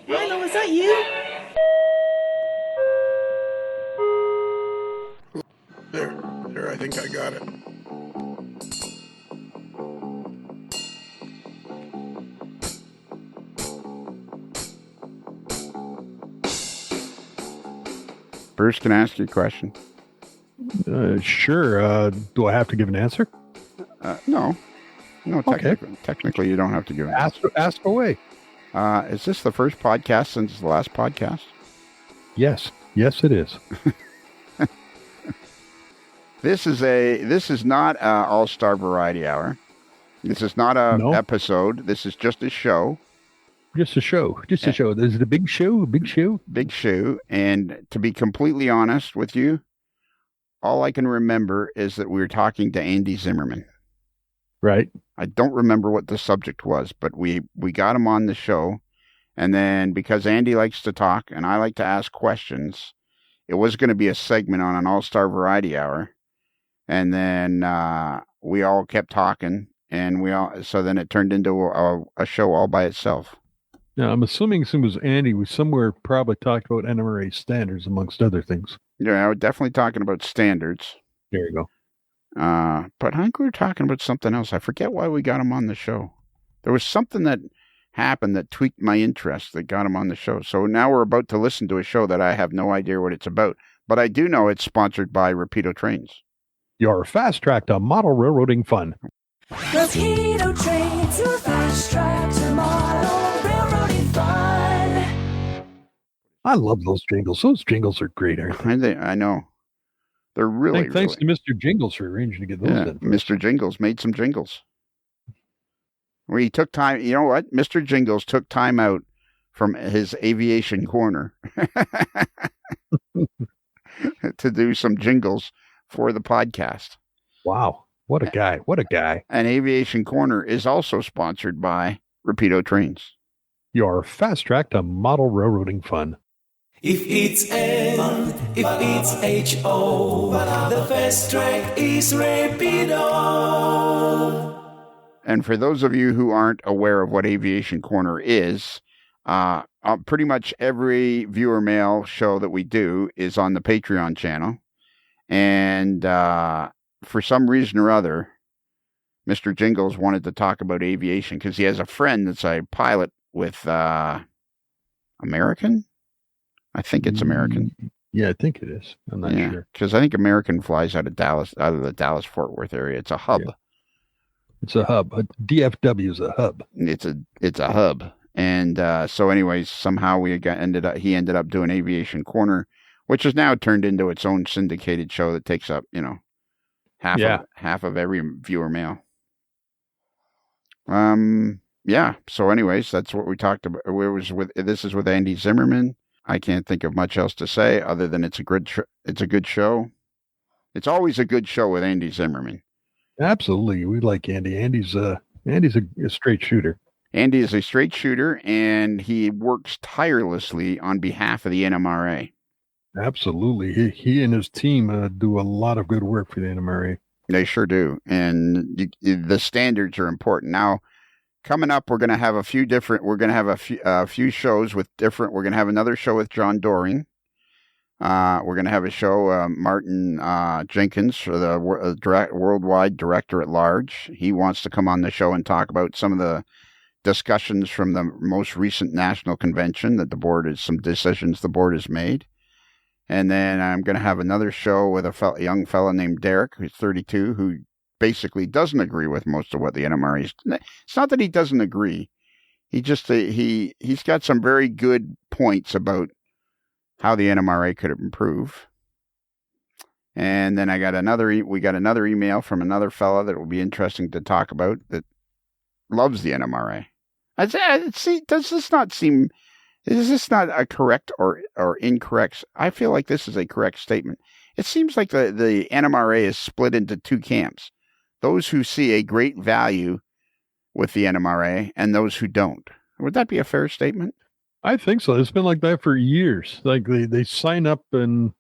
Lionel, is that you? There, I think I got it. Bruce, can I ask you a question? Sure. Do I have to give an answer? No. Okay. Technically, you don't have to give an answer. Ask away. Is this the first podcast since the last podcast? Yes, it is. This is not an all-star variety hour. This is not a episode. This is just a show. Just a show. This is a big show. Big show. And to be completely honest with you, all I can remember is that we were talking to Andy Zimmerman. Right. I don't remember what the subject was, but we got him on the show. And then because Andy likes to talk and I like to ask questions, it was going to be a segment on an all-star variety hour. And then we all kept talking, and so then it turned into a show all by itself. Now, I'm assuming it was Andy. We somewhere probably talked about NMRA standards, amongst other things. Yeah, we're definitely talking about standards. There you go. But I think we were talking about something else. I forget why we got him on the show. There was something that happened that tweaked my interest that got him on the show. So now we're about to listen to a show that I have no idea what it's about. But I do know it's sponsored by Rapido Trains. Your fast track to model railroading fun. Rapido Trains, your fast track to model railroading fun. I love those jingles. Those jingles are great, aren't they? I know. They're really, Thanks to Mr. Jingles for arranging to get those in. Mr. Jingles made some jingles. Where he took time. You know what? Mr. Jingles took time out from his aviation corner to do some jingles for the podcast. Wow. What a guy. And Aviation Corner is also sponsored by Rapido Trains. Your fast track to model railroading fun. If it's N, if it's H-O, the fast track is Rapido. And for those of you who aren't aware of what Aviation Corner is, pretty much every viewer mail show that we do is on the Patreon channel. And for some reason or other, Mr. Jingles wanted to talk about aviation because he has a friend that's a pilot with American. I think it's American. Yeah, I think it is. I'm not sure. Because I think American flies out of the Dallas-Fort Worth area. It's a hub. Yeah. It's a hub. DFW is a hub. It's a hub. And so anyways, somehow he ended up doing Aviation Corner, which has now turned into its own syndicated show that takes up, half of every viewer mail. So anyways, that's what we talked about. This is with Andy Zimmerman. I can't think of much else to say other than it's a good show. It's always a good show with Andy Zimmerman. Absolutely. We like Andy. Andy's a straight shooter. Andy is a straight shooter, and he works tirelessly on behalf of the NMRA. Absolutely. He and his team do a lot of good work for the NMRA. They sure do. And the standards are important. Now, coming up, we're going to have a few shows with different. We're going to have another show with John Doring. We're going to have a show, Martin Jenkins, for the worldwide director at large. He wants to come on the show and talk about some of the discussions from the most recent national convention some decisions the board has made. And then I'm going to have another show with a young fella named Derek, who's 32, who basically doesn't agree with most of what the NMRA is. It's not that he doesn't agree. He just, he's got some very good points about how the NMRA could improve. And then we got another email from another fella that will be interesting to talk about that loves the NMRA. Is this not a correct or incorrect? I feel like this is a correct statement. It seems like the NMRA is split into two camps. Those who see a great value with the NMRA and those who don't. Would that be a fair statement? I think so. It's been like that for years. Like they sign up and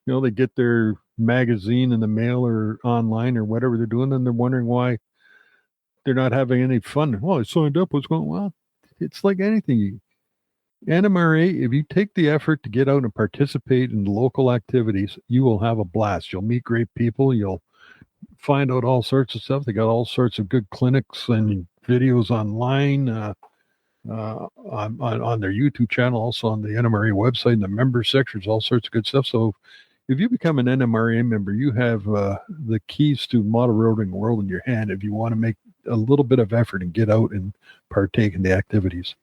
they get their magazine in the mail or online or whatever they're doing, and they're wondering why they're not having any fun. Oh, I signed up. What's going on? Well, it's like anything. NMRA, if you take the effort to get out and participate in local activities, you will have a blast. You'll meet great people. You'll find out all sorts of stuff. They got all sorts of good clinics and videos online on their YouTube channel, also on the NMRA website, in the member sections, all sorts of good stuff. So if you become an NMRA member, you have the keys to model roading world in your hand if you want to make a little bit of effort and get out and partake in the activities.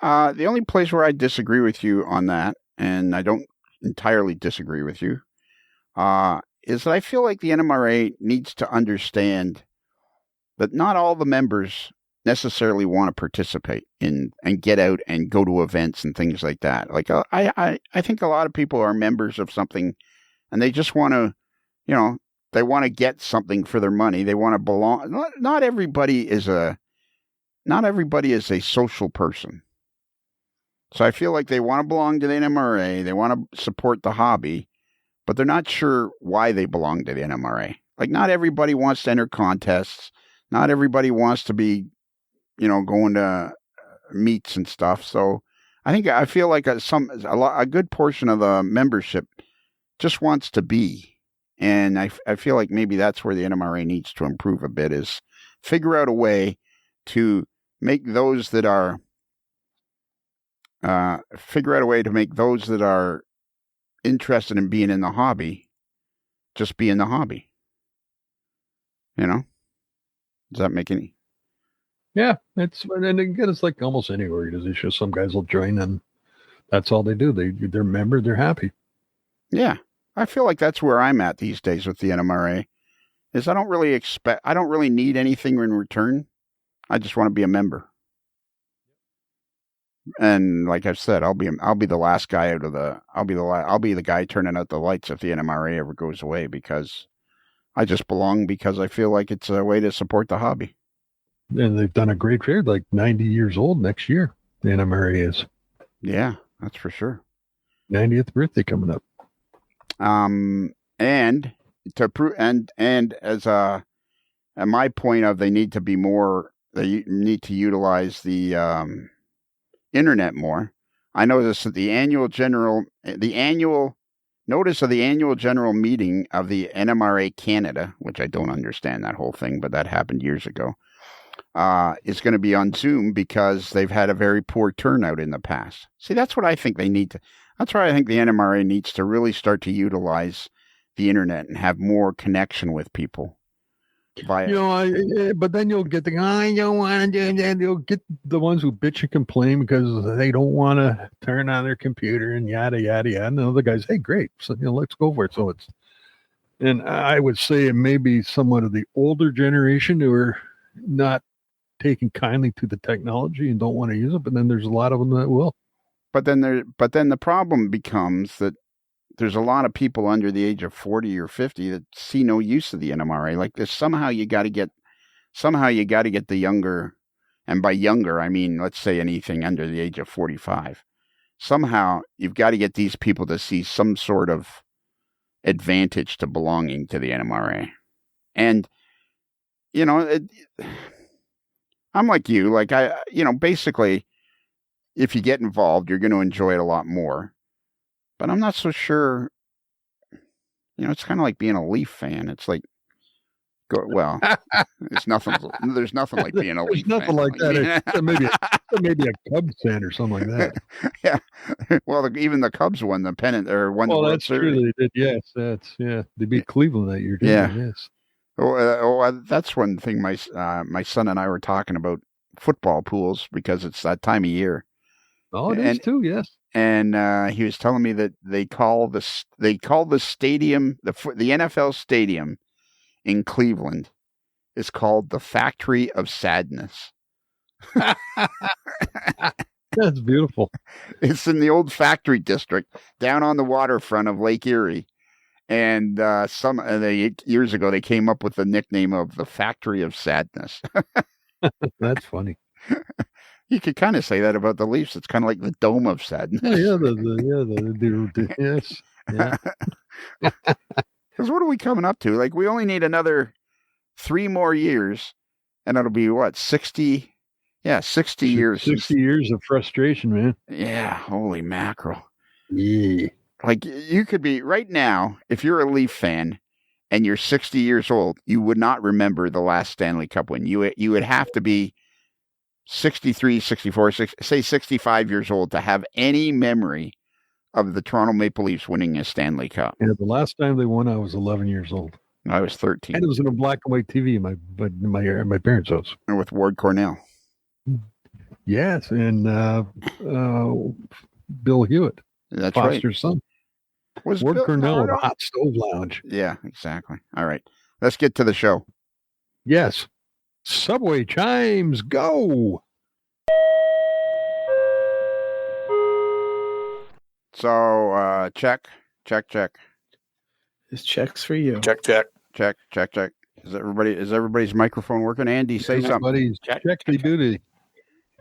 The only place where I disagree with you on that, and I don't entirely disagree with you, is that I feel like the NMRA needs to understand that not all the members necessarily want to participate in and get out and go to events and things like that. Like I think a lot of people are members of something and they just want to, they want to get something for their money. They want to belong. Not everybody is a social person. So I feel like they want to belong to the NMRA. They want to support the hobby, but they're not sure why they belong to the NMRA. Like not everybody wants to enter contests. Not everybody wants to be, going to meets and stuff. So I feel like a good portion of the membership just wants to be. And I feel like maybe that's where the NMRA needs to improve a bit, is figure out a way to make those that are interested in being in the hobby just be in the hobby. Does that make any? Yeah, and again, it's like almost any organization. Some guys will join and that's all they do. They're a member, they're happy. Yeah. I feel like that's where I'm at these days with the NMRA, is I don't really need anything in return. I just want to be a member. And like I've said, I'll be the last guy I'll be the guy turning out the lights if the NMRA ever goes away, because I just belong because I feel like it's a way to support the hobby. And they've done a great trade, like 90 years old next year. The NMRA is. Yeah, that's for sure. 90th birthday coming up. And to prove, and as at my point of, they need to utilize the internet more. I noticed that the annual notice of the annual general meeting of the NMRA Canada, which I don't understand that whole thing, but that happened years ago, is going to be on Zoom because they've had a very poor turnout in the past. See, that's what I think they need to. That's why I think the NMRA needs to really start to utilize the internet and have more connection with people. But then you'll get I don't want to do that. You'll get the ones who bitch and complain because they don't want to turn on their computer and yada, yada, yada. And the other guys, hey, great. So, let's go for it. So and I would say it may be somewhat of the older generation who are not taking kindly to the technology and don't want to use it. But then there's a lot of them that will. But then the problem becomes that there's a lot of people under the age of 40 or 50 that see no use of the NMRA. Like this, somehow you got to get the younger, and by younger, I mean, let's say anything under the age of 45. Somehow you've got to get these people to see some sort of advantage to belonging to the NMRA. And, I'm like you, basically, if you get involved, you're going to enjoy it a lot more. But I'm not so sure. It's kind of like being a Leaf fan. It's like, there's nothing like being a Leaf fan. There's nothing like that. Maybe a Cubs fan or something like that. Yeah. Well, even the Cubs won the pennant or won the World Series. True. They did. Yes. They beat Cleveland that year. Yes. That's one thing. My son and I were talking about football pools because it's that time of year. Oh, it is too. Yes. And he was telling me that they call the stadium, the NFL stadium in Cleveland is called the Factory of Sadness. That's beautiful. It's in the old factory district down on the waterfront of Lake Erie. And years ago, they came up with the nickname of the Factory of Sadness. That's funny. You could kind of say that about the Leafs. It's kind of like the Dome of Sadness. Yes. Yeah. Because what are we coming up to? Like, we only need another 3 more years, and it'll be, what, 60? Yeah, 60 years. 60 years of frustration, man. Yeah, holy mackerel. Yeah. Like, you could be, right now, if you're a Leaf fan and you're 60 years old, you would not remember the last Stanley Cup win. You would have to be 63, 64, say 65 years old to have any memory of the Toronto Maple Leafs winning a Stanley Cup. Yeah, the last time they won, I was 11 years old. I was 13. And it was in a black and white TV in my parents' house. And with Ward Cornell. Yes, and Bill Hewitt. That's Foster's son. Was Ward Bill Cornell at Cornell? a hot stove lounge. Yeah, exactly. All right. Let's get to the show. Yes. Subway chimes, go. So, check. This check's for you. Check. Check. Is everybody's microphone working? Andy, say something. Everybody's check duty.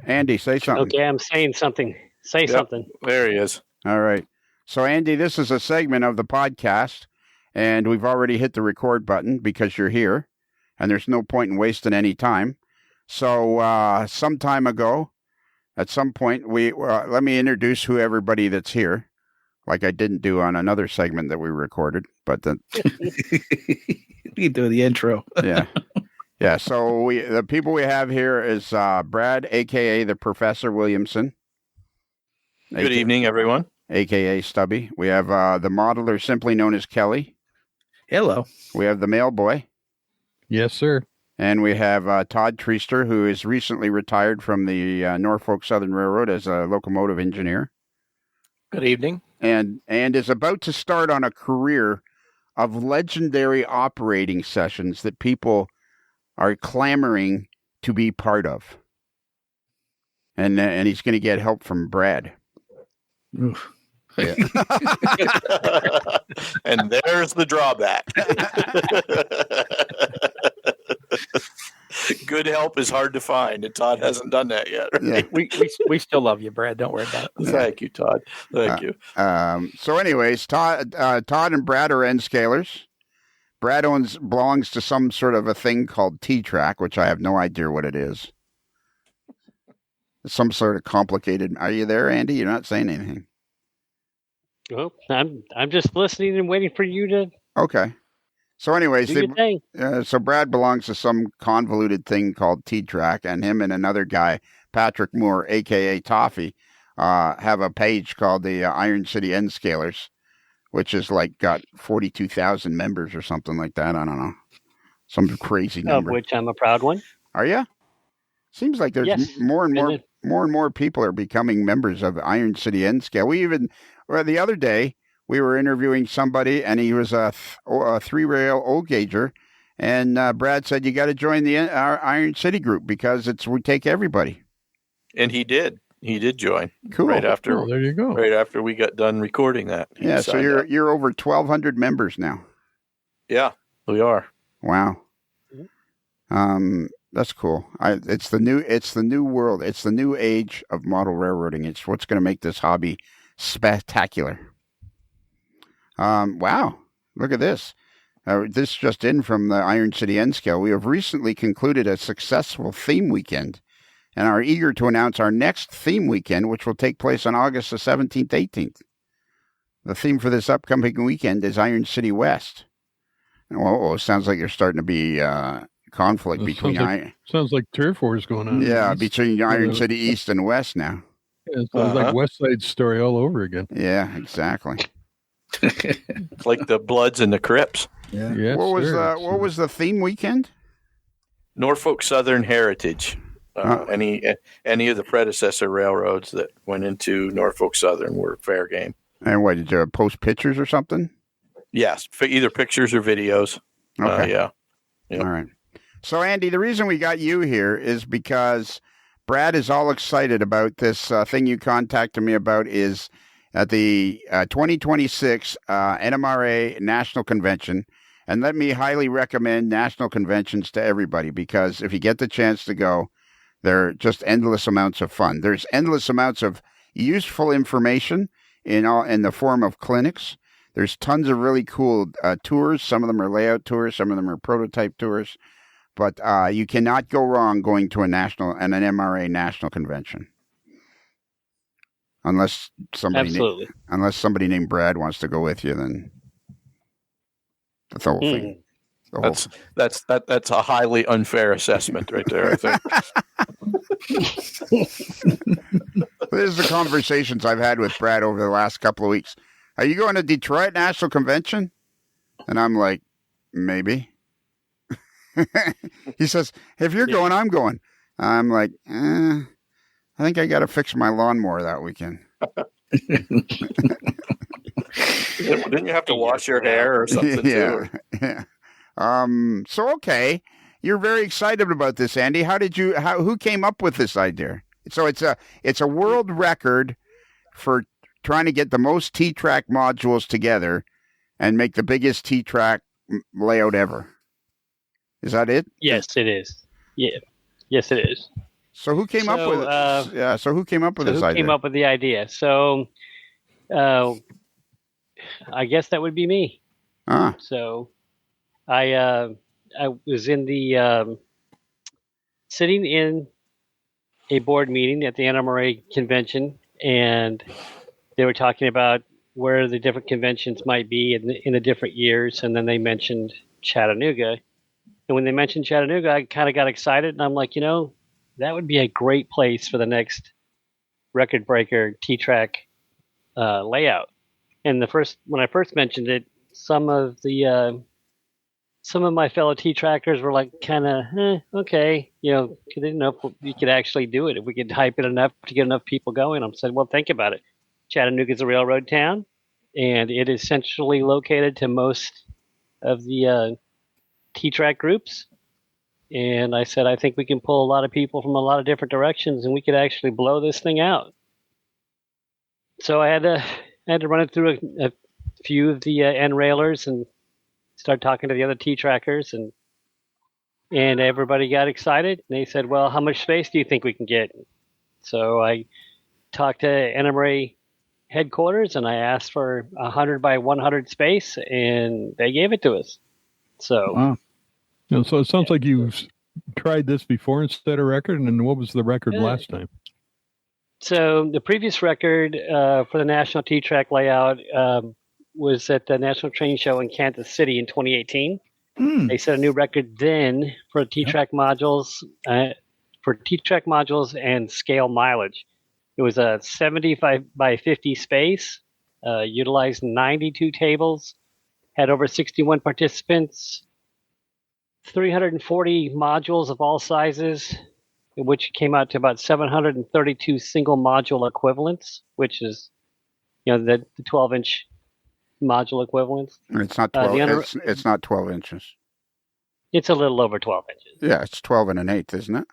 Andy, say something. Okay, I'm saying something. Say something. There he is. All right. So, Andy, this is a segment of the podcast, and we've already hit the record button because you're here, and there's no point in wasting any time. So, some time ago, at some point, let me introduce everybody that's here, like I didn't do on another segment that we recorded. But then You do the intro. yeah. So the people we have here is Brad, aka the Professor Williamson. Good evening, everyone. AKA Stubby. We have the modeler, simply known as Kelly. Hello. We have the mail boy. Yes, sir. And we have Todd Treaster, who is recently retired from the Norfolk Southern Railroad as a locomotive engineer. Good evening. And is about to start on a career of legendary operating sessions that people are clamoring to be part of. And he's going to get help from Brad. Oof. Yeah. And there's the drawback. Good help is hard to find, and Todd hasn't done that yet. Right? Yeah. We still love you, Brad. Don't worry about it. Thank you, Todd. Thank you. So anyways, Todd and Brad are end scalers. Brad belongs to some sort of a thing called T-Trak, which I have no idea what it is. Some sort of complicated. Are you there, Andy? You're not saying anything. Oh, I'm just listening and waiting for you to Okay. So anyways, do your thing. so Brad belongs to some convoluted thing called T-Trak, and him and another guy, Patrick Moore, a.k.a. Toffee, have a page called the Iron City End Scalers, which is like got 42,000 members or something like that. I don't know. Some crazy Of number. which I'm a proud one. Are you? Seems like there's Yes. more and Isn't more it? people are becoming members of Iron City End Scale. The other day, we were interviewing somebody, and he was a 3-rail O-gauger, and Brad said, you got to join our Iron City group because we take everybody. And he did. He did join. Cool. Right after. Oh, there you go. Right after we got done recording that. He Yeah, so signed up. you're over 1,200 members now. Yeah, we are. Wow. That's cool. It's the new world. It's the new age of model railroading. It's what's going to make this hobby spectacular. Wow. Look at this. This just in from the Iron City End Scale. We have recently concluded a successful theme weekend and are eager to announce our next theme weekend, which will take place on August the 17th, 18th. The theme for this upcoming weekend is Iron City West. Well, it sounds like there's starting to be conflict between sounds like turf wars going on. between Iron City East and West now. Yeah, it sounds like West Side Story all over again. Yeah, exactly. It's like the Bloods and the Crips. Yeah. Yes, What was the theme weekend? Norfolk Southern Heritage. Any of the predecessor railroads that went into Norfolk Southern were fair game. And what, did you post pictures or something? Yes, either pictures or videos. Okay. Yeah. All right. So, Andy, the reason we got you here is because Brad is all excited about this thing you contacted me about is at the 2026 NMRA National Convention. And let me highly recommend national conventions to everybody because if you get the chance to go, they're just endless amounts of fun. There's endless amounts of useful information in the form of clinics. There's tons of really cool tours. Some of them are layout tours. Some of them are prototype tours. But you cannot go wrong going to an NMRA national convention. Unless somebody named Brad wants to go with you, then that's the whole thing. That's a highly unfair assessment right there, I think. This is the conversations I've had with Brad over the last couple of weeks. Are you going to Detroit National Convention? And I'm like, maybe. He says, if you're going, I'm going. I'm like, I think I got to fix my lawnmower that weekend. Didn't you have to wash your hair or something too? Yeah. So, okay. You're very excited about this, Andy. Who came up with this idea? So it's a world record for trying to get the most T-Trak modules together and make the biggest T-Trak layout ever. Is that it? Yes, it is. Yeah. Yes, it is. So who came up with it? So who came up with this idea? Who came up with the idea? So, I guess that would be me. So, I was in the sitting in a board meeting at the NMRA convention, and they were talking about where the different conventions might be in the different years, and then they mentioned Chattanooga. And when they mentioned Chattanooga, I kind of got excited, and I'm like, that would be a great place for the next record breaker T-Trak layout. And when I first mentioned it, some of my fellow T-Trackers were like, kind of, okay, they didn't know if we could actually do it, if we could hype it enough to get enough people going. I said, well, think about it. Chattanooga is a railroad town, and it is centrally located to most of the T-Trak groups. And I said, I think we can pull a lot of people from a lot of different directions, and we could actually blow this thing out. So I had to run it through a few of the N-railers and start talking to the other T-Trackers, and everybody got excited. And they said, well, how much space do you think we can get? So I talked to NMRA headquarters, and I asked for 100 by 100 space, and they gave it to us. So, wow. So it sounds like you've tried this before and set a record. And then what was the record last time? So the previous record for the National T-Trak layout was at the National Train Show in Kansas City in 2018. They set a new record then for T-Trak modules, and scale mileage. It was a 75 by 50 space, utilized 92 tables, had over 61 participants, 340 modules of all sizes, which came out to about 732 single module equivalents, which is, the 12-inch module equivalents. It's not 12. It's not 12 inches. It's a little over 12 inches. Yeah, it's 12 and an eighth, isn't it?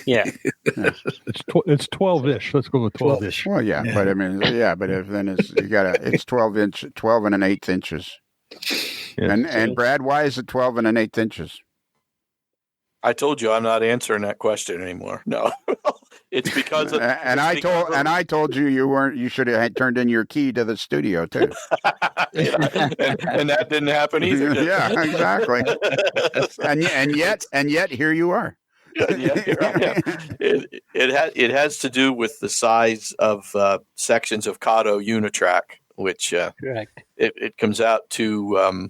Yeah. It's 12-ish. Let's go with 12-ish. Well, yeah, but I mean, but if then it's 12 and an eighth inches. Yes. And Brad, why is it 12 and an eighth inches? I told you I'm not answering that question anymore. No, it's because of. I told you you should have turned in your key to the studio too. and that didn't happen either. Yeah, exactly. and yet here you are. It has to do with the size of sections of Kato Unitrack, which correct. It comes out to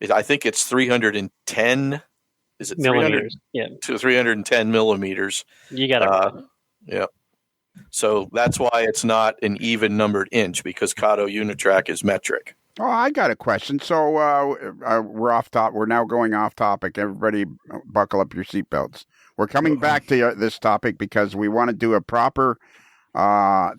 I think it's 310. Is it millimeters? Yeah, to 310 millimeters. You got it. Yeah. So that's why it's not an even numbered inch, because Kato Unitrack is metric. Oh, I got a question. So we're off top. We're now going off topic. Everybody, buckle up your seatbelts. We're coming back to this topic because we want to do a proper.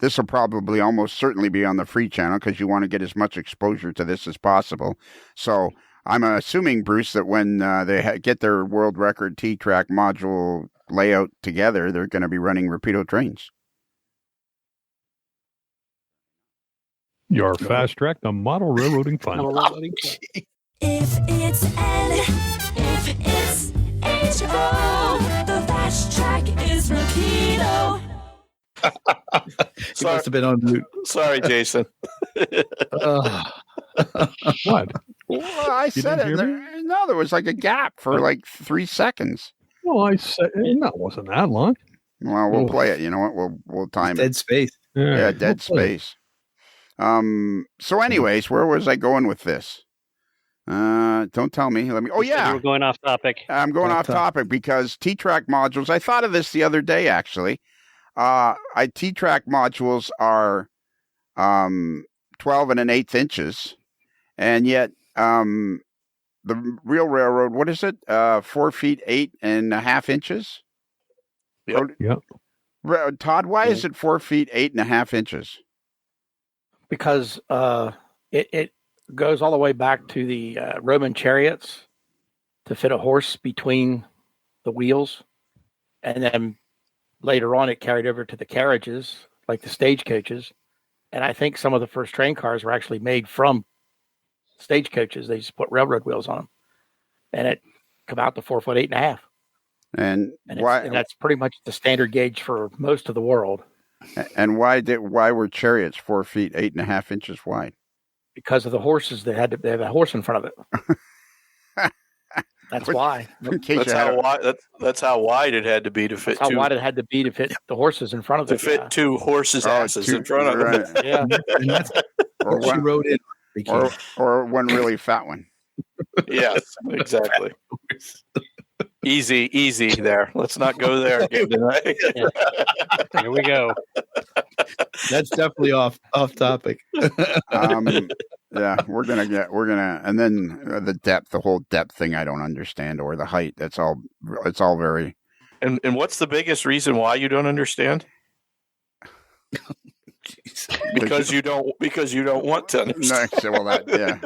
This will probably almost certainly be on the free channel because you want to get as much exposure to this as possible. So I'm assuming, Bruce, that when they get their world record T-Trak module layout together, they're going to be running Rapido trains. Your Fast Track, the model railroading fun. If it's N, if it's H-O, the Fast Track is Rapido. He must have been on mute. Sorry, Jason. What? Well, I said didn't it. hear There, no, there was like a gap for like 3 seconds. Well, I said no, it wasn't that long. Well, we'll Oh. play it. You know what? We'll time it. Dead space. All Yeah, right, dead we'll play it. space. So anyways, where was I going with this? Don't tell me. Let me. Oh You said yeah, you were going off topic. I'm going off topic because T-Trak modules. I thought of this the other day actually. T-Trak modules are 12 and an eighth inches, and yet the real railroad. What is it? 4 feet 8.5 inches. Yep. Todd, why is it 4 feet 8.5 inches? Because it goes all the way back to the Roman chariots to fit a horse between the wheels. And then later on, it carried over to the carriages, like the stagecoaches. And I think some of the first train cars were actually made from stagecoaches. They just put railroad wheels on them. And it come out to 4 foot 8.5. And why? And that's pretty much the standard gauge for most of the world. And why were chariots 4 feet 8.5 inches wide? Because of the horses, they have a horse in front of it. That's why. That's how wide it had to be to fit. That's how wide it had to be to fit the horses in front of it. To fit two horses' asses in front of them. Right. Yeah. And that's what she wrote in. Or one really fat one. Yes, exactly. Easy there. Let's not go there again tonight. Here we go. That's definitely off topic. Yeah, we're gonna, and then the depth, the whole depth thing, I don't understand, or the height. It's all very. And what's the biggest reason why you don't understand? Because you don't want to understand. Well, yeah.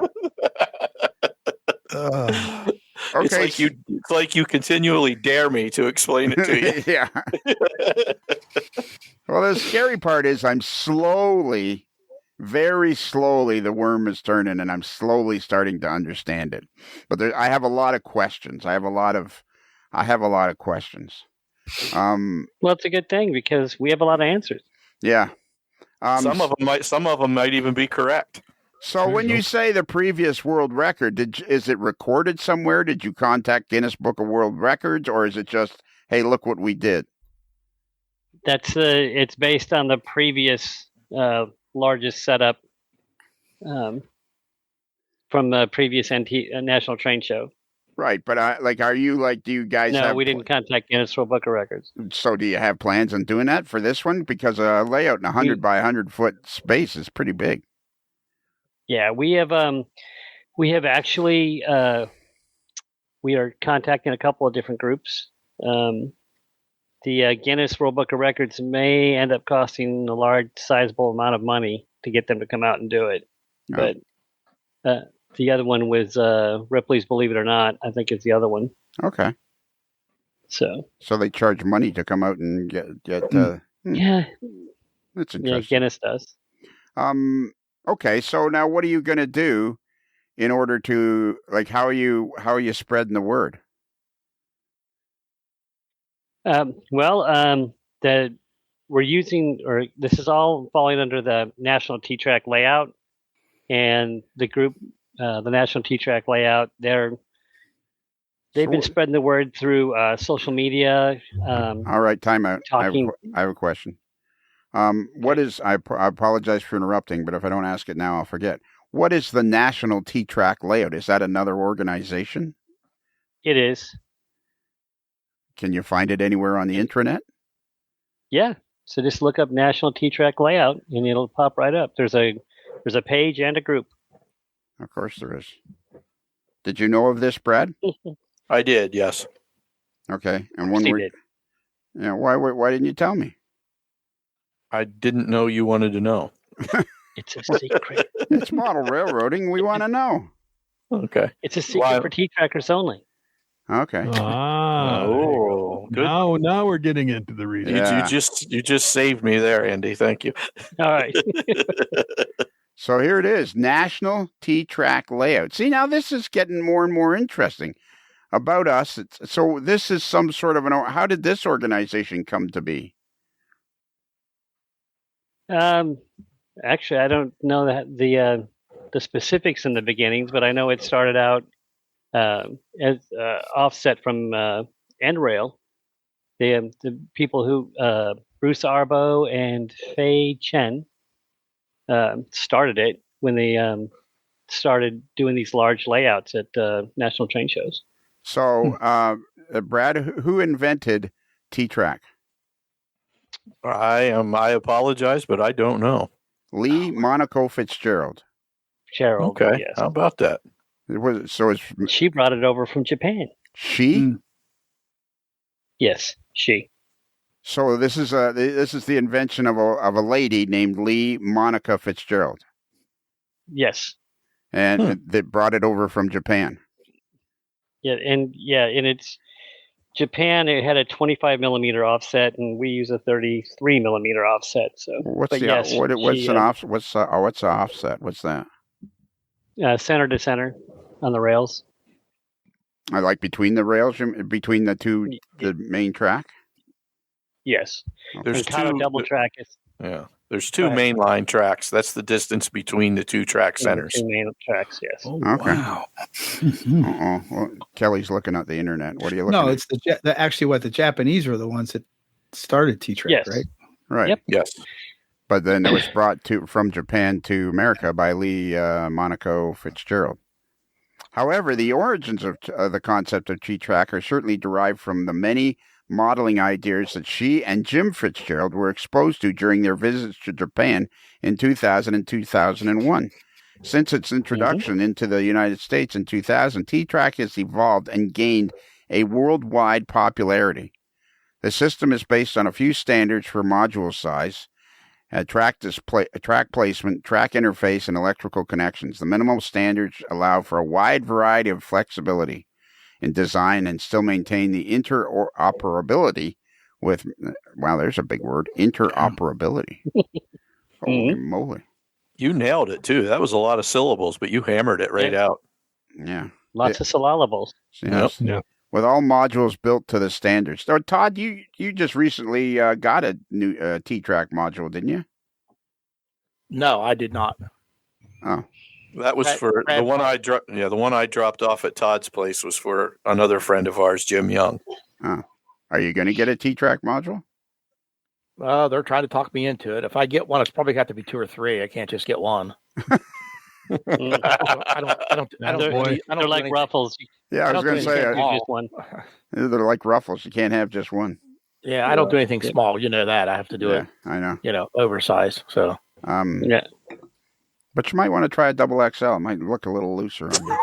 Okay. It's like you continually dare me to explain it to you. Yeah. Well, the scary part is I'm slowly, very slowly, the worm is turning, and I'm slowly starting to understand it. But I have a lot of questions. I have a lot of questions. Well, it's a good thing because we have a lot of answers. Yeah. Some of them might even be correct. So when you say the previous world record, is it recorded somewhere? Did you contact Guinness Book of World Records, or is it just, hey, look what we did? It's based on the previous largest setup from the previous National Train Show. Right, but are you do you guys? No, we didn't contact Guinness World Book of Records. So do you have plans on doing that for this one? Because a layout in 100 by 100 foot space is pretty big. Yeah, we have actually we are contacting a couple of different groups. The Guinness World Book of Records may end up costing a large, sizable amount of money to get them to come out and do it. Oh. But the other one was Ripley's Believe It or Not, I think is the other one. Okay. So they charge money to come out and get yeah. That's interesting. Yeah, Guinness does. Okay, so now what are you going to do in order to how are you spreading the word? We're using, or this is all falling under the National T-Trak layout, and the group, the National T-Trak layout, they've been spreading the word through social media. All right, time out. I have a question. What is, I apologize for interrupting, but if I don't ask it now, I'll forget. What is the National T-Trak layout? Is that another organization? It is. Can you find it anywhere on the intranet? Yeah. So just look up National T-Trak layout and it'll pop right up. There's a page and a group. Of course there is. Did you know of this, Brad? I did, yes. Okay. And when did. Yeah, why didn't you tell me? I didn't know you wanted to know. It's a secret. It's model railroading. We want to know. Okay. It's a secret for T-Trackers only. Okay. Good. Now we're getting into the reading. Yeah. You just saved me there, Andy. Thank you. All right. So here it is, National T-Trak layout. See, now this is getting more and more interesting about us. So this is some sort of how did this organization come to be? Actually, I don't know that the the specifics in the beginnings, but I know it started out as offset from N-Rail. The people who Bruce Arbo and Fei Chen started it when they started doing these large layouts at national train shows. So, Brad, who invented T-Trak? I apologize, but I don't know. Lee Monaco Fitzgerald. Gerald. Okay, Yes. how about that? She brought it over from Japan. She? Yes, she. So this is the invention of a lady named Lee Monica Fitzgerald. Yes. And they brought it over from Japan. Yeah, and it's Japan. It had a 25 millimeter offset, and we use a 33 millimeter offset. So what's the offset? What's that? Center to center on the rails. I like between the rails, between the main track. Yes. There's two double track. There's two mainline tracks. That's the distance between the two track centers. Two main tracks. Yes. Oh, okay. Wow. Well, Kelly's looking at the internet. What are you looking at? No, it's the Japanese were the ones that started T-Trak, yes. right? Right. Yep. Yes. But then it was brought from Japan to America by Lee Monaco Fitzgerald. However, the origins of the concept of T-Trak are certainly derived from the many modeling ideas that she and Jim Fitzgerald were exposed to during their visits to Japan in 2000 and 2001. Since its introduction into the United States in 2000, T-Trak has evolved and gained a worldwide popularity. The system is based on a few standards for module size, track placement, track interface, and electrical connections. The minimal standards allow for a wide variety of flexibility in design and still maintain the interoperability with, wow, there's a big word, interoperability. Holy moly. You nailed it, too. That was a lot of syllables, but you hammered it right out. Yeah. Lots of syllables. Yes. Yeah. With all modules built to the standards. So, Todd, you just recently got a new T-Trak module, didn't you? No, I did not. Oh. That was for the one I dropped. Yeah, the one I dropped off at Todd's place was for another friend of ours, Jim Young. Oh. Are you going to get a T-Trak module? They're trying to talk me into it. If I get one, it's probably got to be 2 or 3. I can't just get one. I don't. They're like Ruffles. Yeah, I was going to say just one. They're like Ruffles. You can't have just one. Yeah, I don't do anything small. You know that. I have to do it. I know. Oversized. So. Yeah. But you might want to try a double XL. It might look a little looser on you.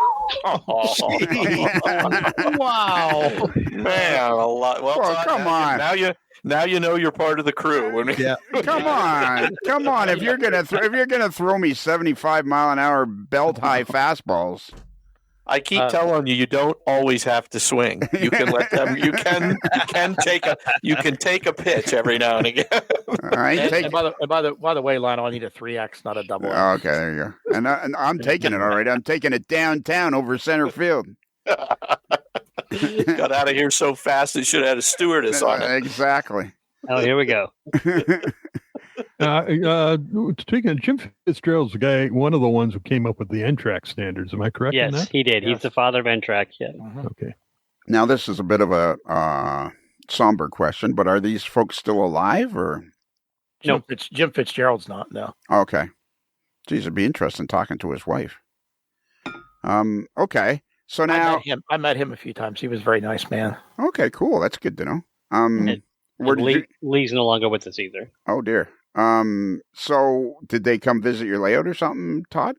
Wow, man, a lot. Well, come on. Now you know you're part of the crew. Yeah. Come on. If you're gonna throw me 75-mile-an-hour belt-high fastballs, I keep telling you don't always have to swing. You can let them. You can take a pitch every now and again. By the way, Lionel, I need a 3X, not a double X. Okay, there you go. And I'm taking it all right. I'm taking it downtown over center field. Got out of here so fast it should have had a stewardess on it. Exactly. Oh, here we go. Speaking of Jim Fitzgerald's the guy, one of the ones who came up with the N-Track standards. Am I correct? Yes, in that? he did. Yes. He's the father of N-Track. Yeah. Mm-hmm. Okay. Now this is a bit of a somber question, but are these folks still alive or? No, Jim Fitzgerald's not. No. Okay. Geez, it'd be interesting talking to his wife. Okay. So now I met him a few times. He was a very nice man. Okay, cool. That's good to know. Lee's no longer with us either. Oh dear. So did they come visit your layout or something, Todd?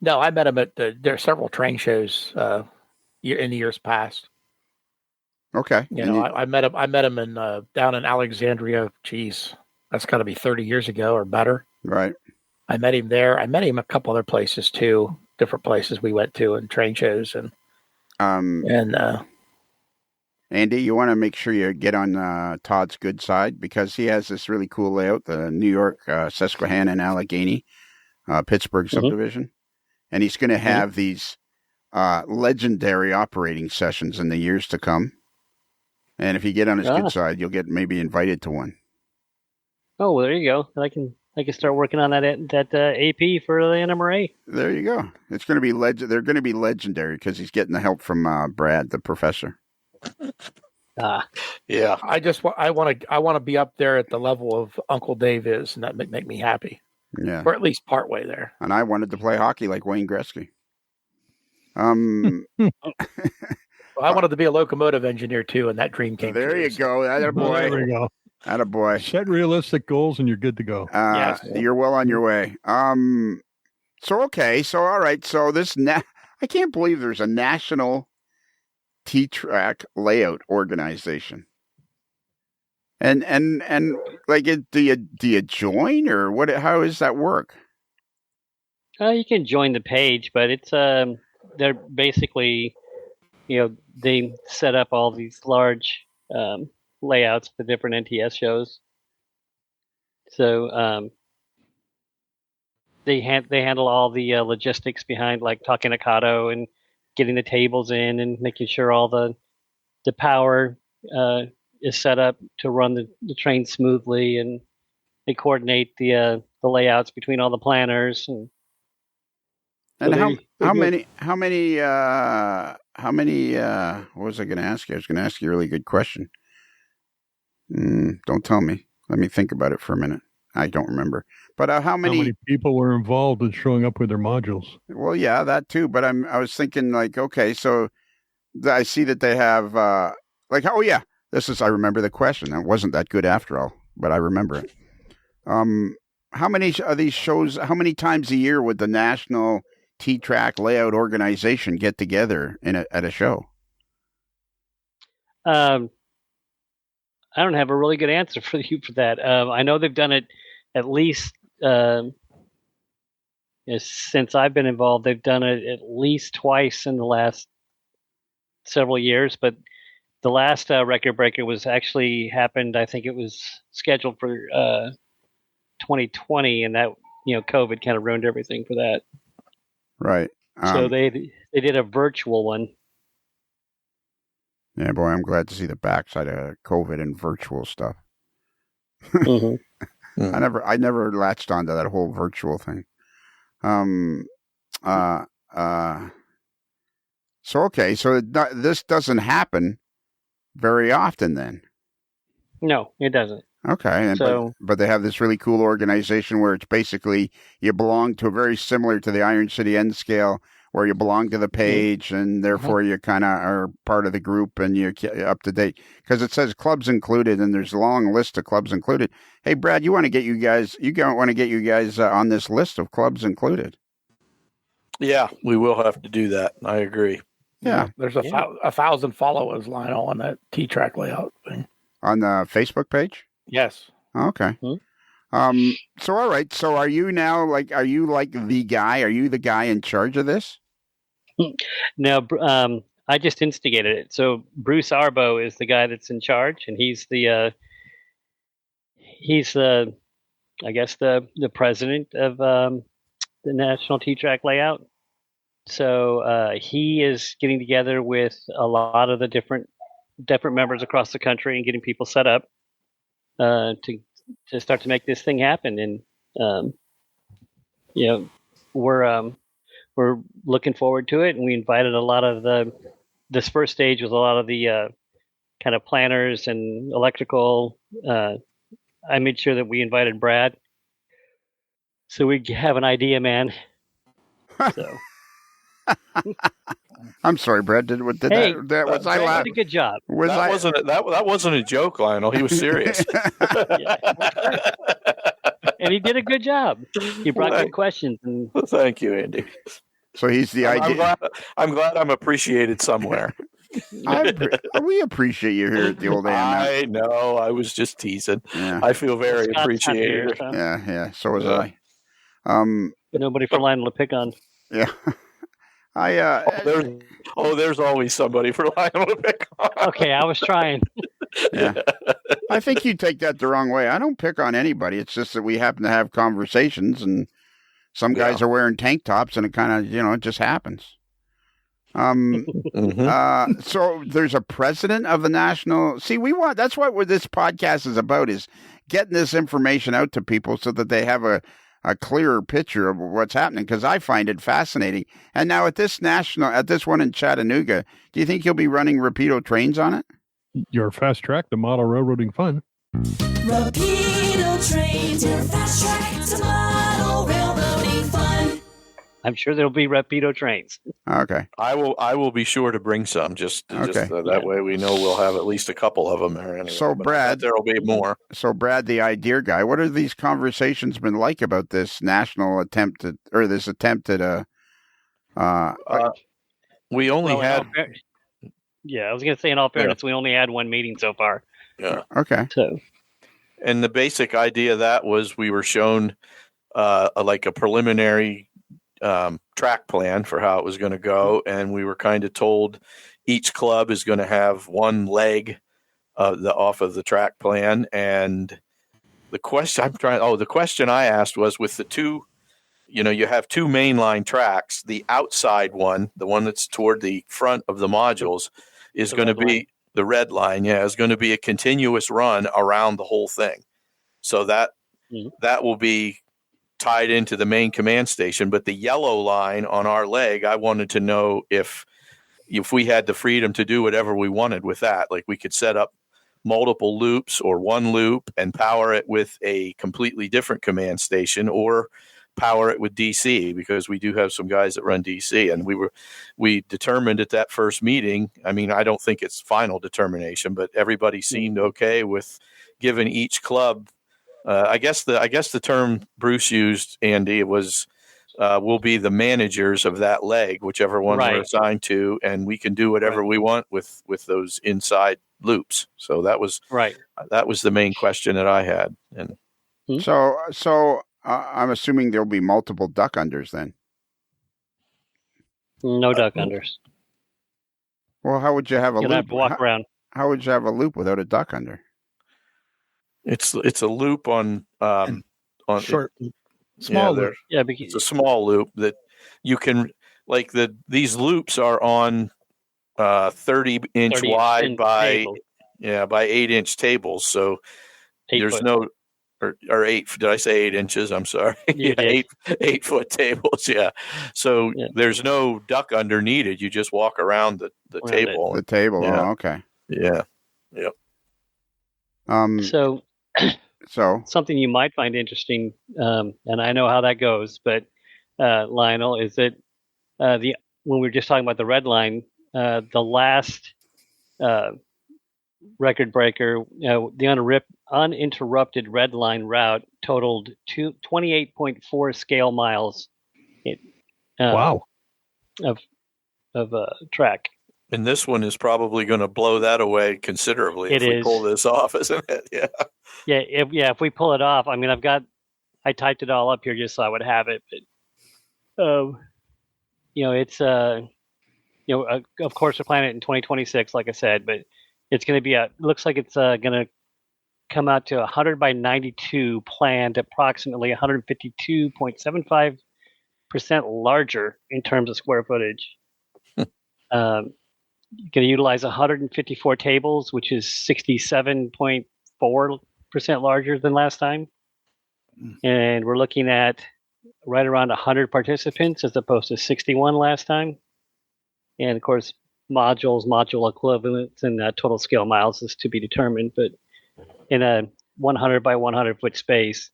No, I met him at there are several train shows in the years past. Okay. I met him in down in Alexandria. Geez, that's got to be 30 years ago or better. Right. I met him there. I met him a couple other places too, different places we went to and train shows Andy, you want to make sure you get on Todd's good side because he has this really cool layout, the New York, Susquehanna, and Allegheny, Pittsburgh subdivision. And he's going to have these legendary operating sessions in the years to come. And if you get on his good side, you'll get maybe invited to one. Oh, well, there you go. I can I can start working on that AP for the NMRA. There you go. It's going to be They're going to be legendary because he's getting the help from Brad, the professor. Yeah. I want to be up there at the level of Uncle Dave is, and that make me happy. Yeah. Or at least part way there. And I wanted to play hockey like Wayne Gretzky. I wanted to be a locomotive engineer too, and that dream came true. There you go. Atta boy. There we go. Atta boy. Set realistic goals and you're good to go. Yes. You're well on your way. So all right. So I can't believe there's a national T-Trak layout organization. And like, do you join, or what? How does that work? You can join the page, but it's they're basically, they set up all these large layouts for different NTS shows. So they handle all the logistics behind, like talking to Kato and getting the tables in and making sure all the power is set up to run the train smoothly, and they coordinate the layouts between all the planners. And how many what was I going to ask you? I was going to ask you a really good question. Don't tell me. Let me think about it for a minute. I don't remember. But how many people were involved in showing up with their modules? Well, yeah, that too. But I was thinking, like, okay, so I see that they have I remember the question. It wasn't that good after all, but I remember it. How many of these shows? How many times a year would the National T-Trak Layout Organization get together at a show? I don't have a really good answer for you for that. I know they've done it at least since I've been involved. They've done it at least twice in the last several years. But the last record breaker was actually happened. I think it was scheduled for 2020, and that COVID kind of ruined everything for that. Right. So they did a virtual one. Yeah, boy, I'm glad to see the backside of COVID and virtual stuff. Mm-hmm. I never latched onto that whole virtual thing. So this doesn't happen very often then. No, it doesn't. Okay, but they have this really cool organization where it's basically you belong to very similar to the Iron City N scale, where you belong to the page, and therefore you kind of are part of the group and you're up to date. Because it says clubs included, and there's a long list of clubs included. Hey, Brad, you want to get you guys on this list of clubs included? Yeah, we will have to do that. I agree. Yeah. There's 1,000 followers, Lionel, on that T-Trak layout thing. On the Facebook page? Yes. Okay. Mm-hmm. So, all right. So are you now are you the guy? Are you the guy in charge of this? No, I just instigated it. So Bruce Arbo is the guy that's in charge, and he's the I guess the president of the National T-Trak Layout. So he is getting together with a lot of the different members across the country and getting people set up to start to make this thing happen. And we're looking forward to it, and we invited a lot of this first stage was a lot of the kind of planners and electrical. I made sure that we invited Brad, so we have an idea man. So I'm sorry, Brad. Did was I laughing? Did a good job. That wasn't a joke, Lionel. He was serious. And he did a good job. He brought good questions. And thank you, Andy. So he's the idea. I'm glad I'm appreciated somewhere. We appreciate you here at the old AM. I know. I was just teasing. Yeah. I feel very appreciated. So. Yeah. So was I. Nobody for Lionel to pick on. Yeah. There's always somebody for Lionel to pick on. Okay, I was trying. Yeah. I think you take that the wrong way. I don't pick on anybody. It's just that we happen to have conversations, and some guys are wearing tank tops, and it kind of, it just happens. So there's a president of the national. See, that's what this podcast is about, is getting this information out to people so that they have a clearer picture of what's happening, because I find it fascinating. And now at this one in Chattanooga, do you think you'll be running Rapido trains on it? Your fast track to model railroading fun. Rapido trains, your fast track to model railroading fun. I'm sure there'll be Rapido trains. Okay. I will be sure to bring some. That way we know we'll have at least a couple of them there. Anyway. So Brad, there'll be more. So Brad, the idea guy, what are these conversations been like about this national attempt at, or this attempt at we only had. Yeah, I was going to say, in all fairness, we only had one meeting so far. Yeah. Okay. So, and the basic idea of that was we were shown like a preliminary track plan for how it was going to go, and we were kind of told each club is going to have one leg off of the track plan. And the question I asked was, with the two, you have two mainline tracks. The outside one, the one that's toward the front of the modules, is going to be the red line. Yeah, is going to be a continuous run around the whole thing. So that will be tied into the main command station. But the yellow line on our leg, I wanted to know if we had the freedom to do whatever we wanted with that. Like, we could set up multiple loops or one loop and power it with a completely different command station, or power it with DC, because we do have some guys that run DC. And we determined at that first meeting, I mean, I don't think it's final determination, but everybody seemed okay with giving each club, I guess the term Bruce used, Andy, was we'll be the managers of that leg, whichever one we're assigned to, and we can do whatever we want with those inside loops. So that was the main question that I had. And so I'm assuming there'll be multiple duck unders then. No duck unders. Well, how would you have a loop? Have to walk around. How would you have a loop without a duck under? It's a loop on short, small loop. Yeah, it's a small loop that you can, like, these loops are on 30-inch wide by 8-inch tables. So there's no or 8. Did I say 8 inches? I'm sorry. Yeah, 8-foot tables. Yeah. So there's no duck under needed. You just walk around the table. The table. Yeah. Oh, okay. Yeah. Yep. So something you might find interesting, and I know how that goes, but Lionel, is that when we were just talking about the red line, the last record breaker, the uninterrupted red line route totaled 28.4 scale miles. Wow. Of track. And this one is probably going to blow that away considerably if we pull this off, isn't it? Yeah. Yeah. If we pull it off, I mean, I typed it all up here just so I would have it, but it's of course we're planning it in 2026, like I said, but it's going to be looks like it's going to come out to 100 by 92 planned, approximately 152.75% larger in terms of square footage. Going to utilize 154 tables, which is 67.4% larger than last time. And we're looking at right around 100 participants as opposed to 61 last time. And of course, module equivalents, and total scale miles is to be determined. But in a 100 by 100 foot space,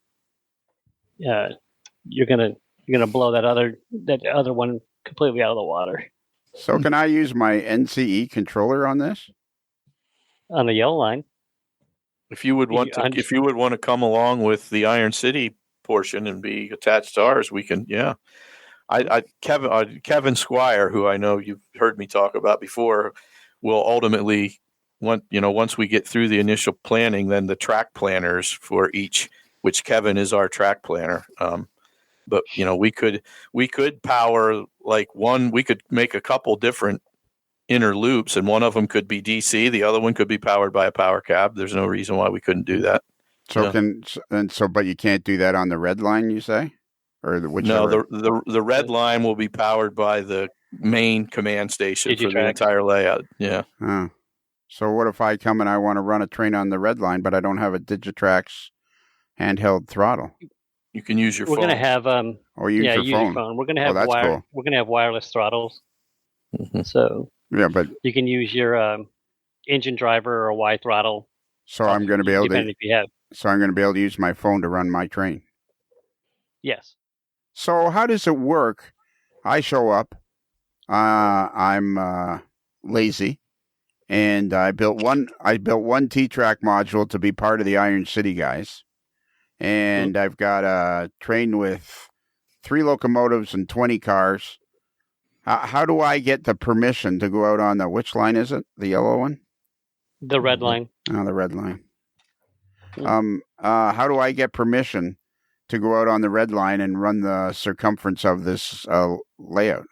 you're gonna blow that other one completely out of the water. So can I use my NCE controller on this? On the yellow line. If you would want to come along with the Iron City portion and be attached to ours, we can. Yeah, Kevin Squire, who I know you've heard me talk about before, will ultimately once we get through the initial planning, then the track planners for each, which Kevin is our track planner. But we could power we could make a couple different inner loops, and one of them could be DC, the other one could be powered by a power cab. There's no reason why we couldn't do that. But you can't do that on the red line, you say, or whichever? No, the red line will be powered by the main command station for the T-Trak. entire layout. Yeah. Oh. So what if I come and I want to run a train on the red line, but I don't have a T-Trak's handheld throttle? You can use your We're phone. going to have Or use your use phone. your phone. We're going to have that's cool. We're going to have wireless throttles. Mm-hmm. So Yeah, but you can use your engine driver or Y throttle. so I'm going to be able depending if you have. So I'm going to be able to use my phone to run my train. Yes. So how does it work? I show up. I'm lazy, and I built one T-Trak module to be part of the Iron City guys, and I've got a train with 3 locomotives and 20 cars. How do I get the permission to go out on which line is it? The yellow one? The red line. Oh, the red line. How do I get permission to go out on the red line and run the circumference of this layout?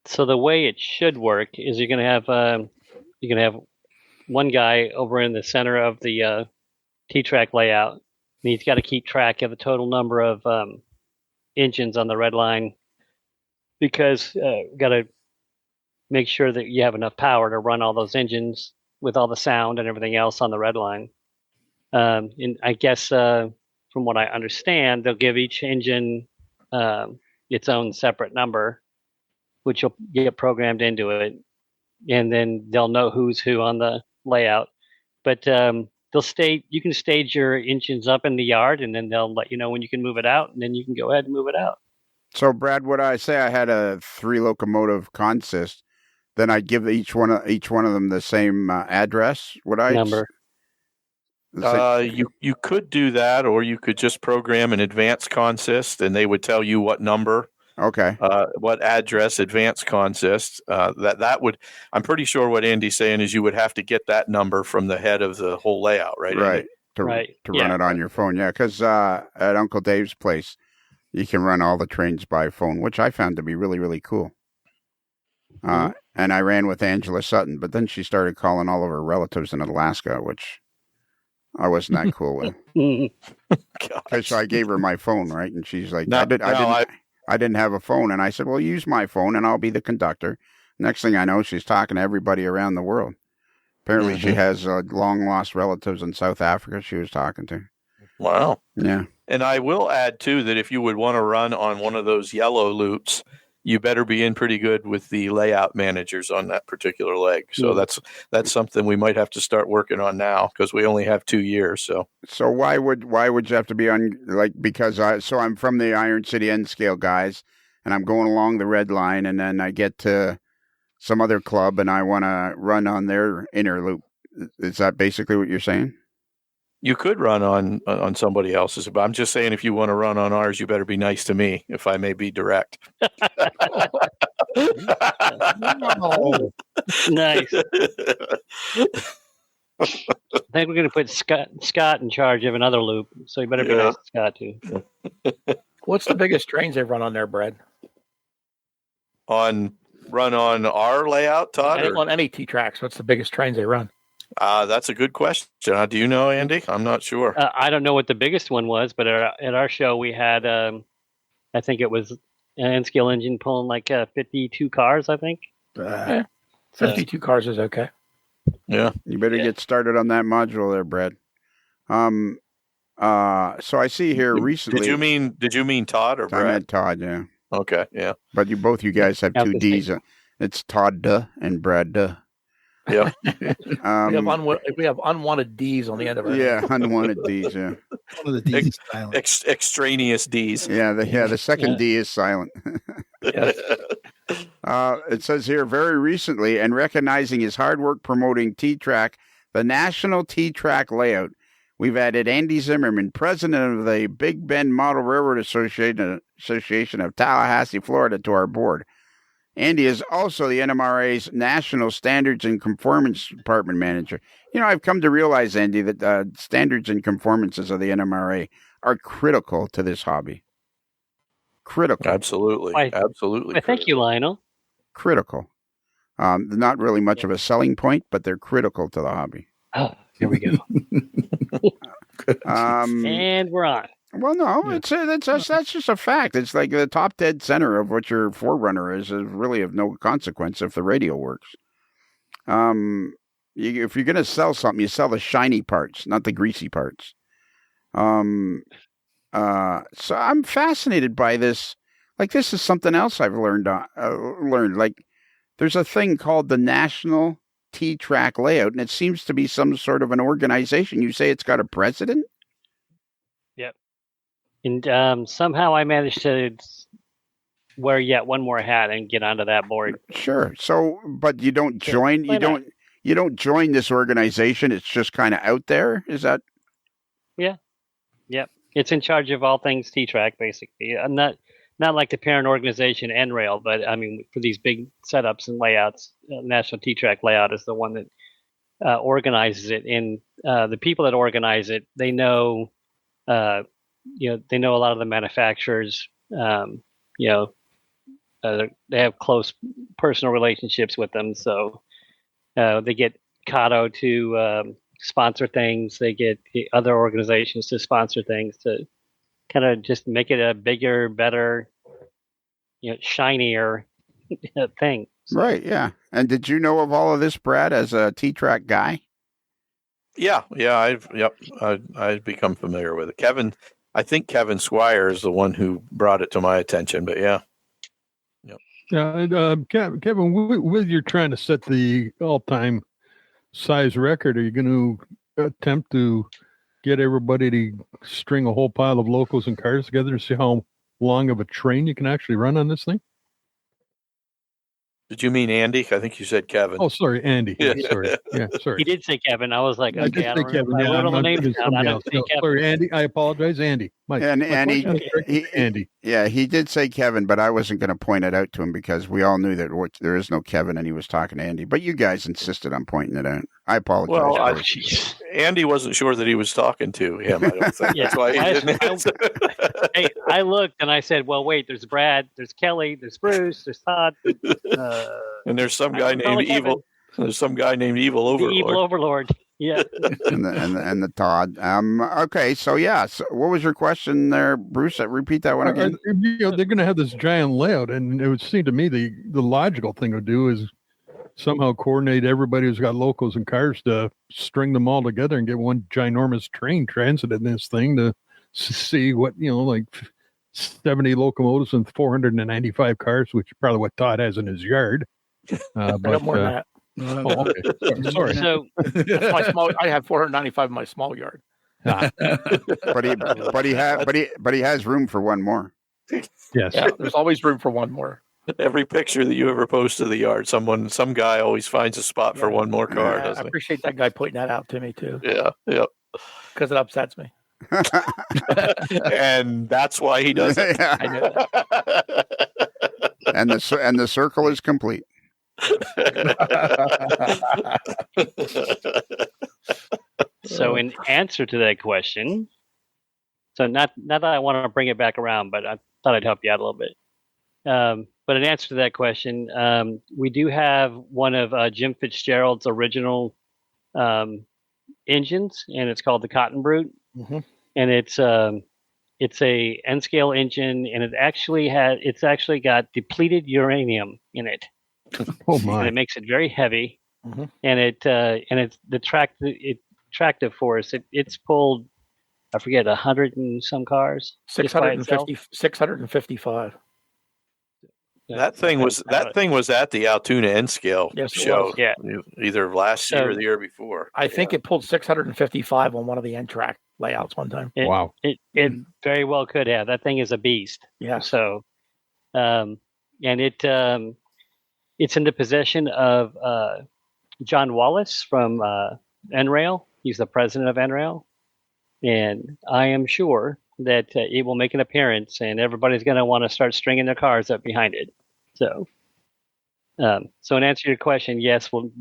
So the way it should work is you're going to have one guy over in the center of the T-Trak layout, and he's got to keep track of the total number of engines on the red line, because got to make sure that you have enough power to run all those engines with all the sound and everything else on the red line. And I guess from what I understand, they'll give each engine its own separate number, which will get programmed into it, and then they'll know who's who on the layout. But you can stage your engines up in the yard, and then they'll let you know when you can move it out, and then you can go ahead and move it out. So, Brad, would I say I had a 3 locomotive consist, then I'd give each one of them the same address? Would I? Number. You could do that, or you could just program an advanced consist, and they would tell you what number. Okay. What address advanced consist. That would. I'm pretty sure what Andy's saying is you would have to get that number from the head of the whole layout, right? Right. Andy? To run it on your phone, yeah. Because at Uncle Dave's place, you can run all the trains by phone, which I found to be really, really cool. And I ran with Angela Sutton, but then she started calling all of her relatives in Alaska, which I wasn't that cool with. So I gave her my phone, right? And she's like, I didn't have a phone. And I said, well, use my phone and I'll be the conductor. Next thing I know, she's talking to everybody around the world. Apparently she has long-lost relatives in South Africa she was talking to. Wow. Yeah. And I will add, too, that if you would want to run on one of those yellow loops, you better be in pretty good with the layout managers on that particular leg. So that's something we might have to start working on now, because we only have 2 years. So why would you have to be on, because I'm from the Iron City N scale guys, and I'm going along the red line, and then I get to some other club and I want to run on their inner loop. Is that basically what you're saying? You could run on somebody else's, but I'm just saying if you want to run on ours, you better be nice to me, if I may be direct. Nice. I think we're going to put Scott in charge of another loop, so you better be nice to Scott too. What's the biggest trains they've run on there, Brad? Run on our layout, Todd? On any T-Traks, what's the biggest trains they run? That's a good question. Do you know, Andy? I'm not sure. I don't know what the biggest one was, but at our show we had, I think it was an N-scale engine pulling like 52 cars, I think. 52 cars is okay. Yeah. You better get started on that module there, Brad. So I see here recently. Did you mean Todd or Brad? I meant Todd, yeah. Okay, yeah. But you guys have 2 D's. It's Todd and Brad. Yeah. We have unwanted D's on the end of it. Yeah, unwanted D's. Yeah. One of the D's is silent. Extraneous D's. Yeah. The second D is silent. It says here, very recently, and recognizing his hard work promoting T-Trak, the National T-Trak layout, we've added Andy Zimmerman, president of the Big Bend Model Railroad Association of Tallahassee, Florida, to our board. Andy is also the NMRA's National Standards and Conformance Department manager. You know, I've come to realize, Andy, that standards and conformances of the NMRA are critical to this hobby. Critical. Absolutely. Absolutely. Thank you, Lionel. Critical. Not really much of a selling point, but they're critical to the hobby. Oh, here we go. And we're on. Well, no, that's just a fact. It's like the top dead center of what your forerunner is really of no consequence if the radio works. If you're going to sell something, you sell the shiny parts, not the greasy parts. So I'm fascinated by this. Like, this is something else I've learned. Like, there's a thing called the National T-Trak Layout, and it seems to be some sort of an organization. You say it's got a president? Yep. And somehow I managed to wear yet one more hat and get onto that board. Sure. So, but you don't join. You don't join this organization. It's just kind of out there. Is that? Yeah. Yep. It's in charge of all things T-Trak, basically. Not like the parent organization NRail, but I mean, for these big setups and layouts, National T-Trak Layout is the one that organizes it. And the people that organize it, they know, they know a lot of the manufacturers. They have close personal relationships with them, so they get Kato to sponsor things. They get other organizations to sponsor things to kind of just make it a bigger, better, shinier thing. So. Right, yeah. And did you know of all of this, Brad, as a T-Trak guy? Yeah, I've become familiar with it. I think Kevin Squire is the one who brought it to my attention, but yeah. Yep. Kevin, with you're trying to set the all-time size record, are you going to attempt to get everybody to string a whole pile of locals and cars together to see how long of a train you can actually run on this thing? Did you mean Andy? I think you said Kevin. Oh, sorry, Andy. Yeah, sorry. Yeah, sorry. He did say Kevin. I was like, I did say Kevin. Yeah, I'm names down. I don't see Kevin. Sorry, Andy. I apologize, Andy. Andy. Yeah, he did say Kevin, but I wasn't going to point it out to him because we all knew that there is no Kevin, and he was talking to Andy. But you guys insisted on pointing it out. I apologize. Well, Andy wasn't sure that he was talking to him. I don't think that's why he didn't answer. Hey, I looked and I said, "Well, wait. There's Brad. There's Kelly. There's Bruce. There's Todd." And there's some guy named Evil. There's some guy named Evil Overlord. The Evil Overlord. Yeah. and the Todd. Okay. So yeah. So what was your question there, Bruce? Repeat that one again. They're going to have this giant layout, and it would seem to me the logical thing to do is somehow coordinate everybody who's got locals and cars to string them all together and get one ginormous train transited in this thing to see what, like 70 locomotives and 495 cars, which is probably what Todd has in his yard. But more than that. Okay. Sorry. So my small, I have 495 in my small yard. But he has room for one more. Yes. Yeah, there's always room for one more. Every picture that you ever post of the yard, some guy always finds a spot for one more car. I appreciate that guy pointing that out to me too. Yeah. Because it upsets me. And that's why he does it. Yeah. I know that. And the circle is complete. So in answer to that question, so not that I want to bring it back around, but I thought I'd help you out a little bit. But in answer to that question, we do have one of Jim Fitzgerald's original engines, and it's called the Cotton Brute. Mm-hmm. And it's a N-scale engine, and it's actually got depleted uranium in it. Oh my! And it makes it very heavy, mm-hmm. and it's the tractive force. It's pulled, I forget, 100 and some cars. 655. That thing was at the Altoona N scale show. Yeah, either last year or the year before. I think it pulled 655 on one of the N-Track layouts one time. Wow! It very well could have. That thing is a beast. Yeah. So, and it's in the possession of John Wallace from NRail. He's the president of NRail, and I am sure that it will make an appearance, and everybody's going to want to start stringing their cars up behind it. So in answer to your question, yes, we'll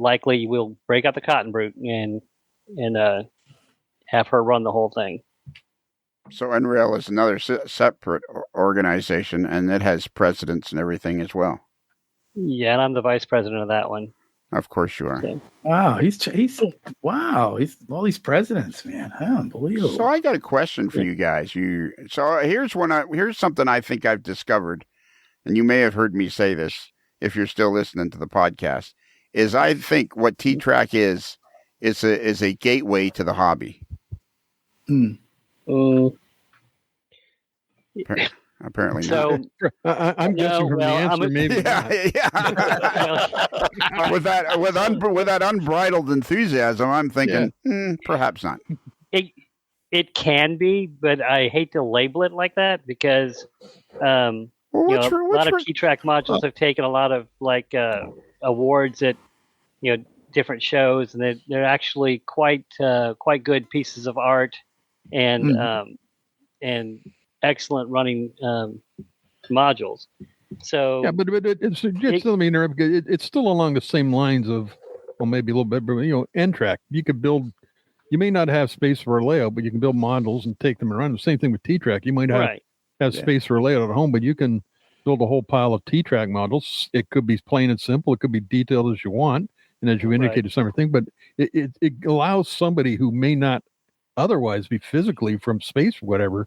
break out the Cotton Brute and have her run the whole thing. So NRail is another separate organization, and it has presidents and everything as well. Yeah, and I'm the vice president of that one. Of course you are. So, Wow, he's all these presidents, man. Unbelievable. So I got a question for you guys. Here's something I think I've discovered, and you may have heard me say this if you're still listening to the podcast. Is I think what T-Trak is a gateway to the hobby. Apparently so not. I'm guessing from the answer, maybe. With that unbridled enthusiasm, I'm thinking perhaps not. It can be, but I hate to label it like that because a lot of T-Trak modules have taken a lot of awards at different shows, and they're actually quite good pieces of art and excellent running modules. So yeah, but it's still along the same lines of, well, maybe a little bit, but N-Trak. You could build. You may not have space for a layout, but you can build modules and take them around. The same thing with T-Trak. You might have space for a layout at home, but you can build a whole pile of T-Trak modules. It could be plain and simple. It could be detailed as you want, and as you indicated, something. But it allows somebody who may not otherwise be physically from space or whatever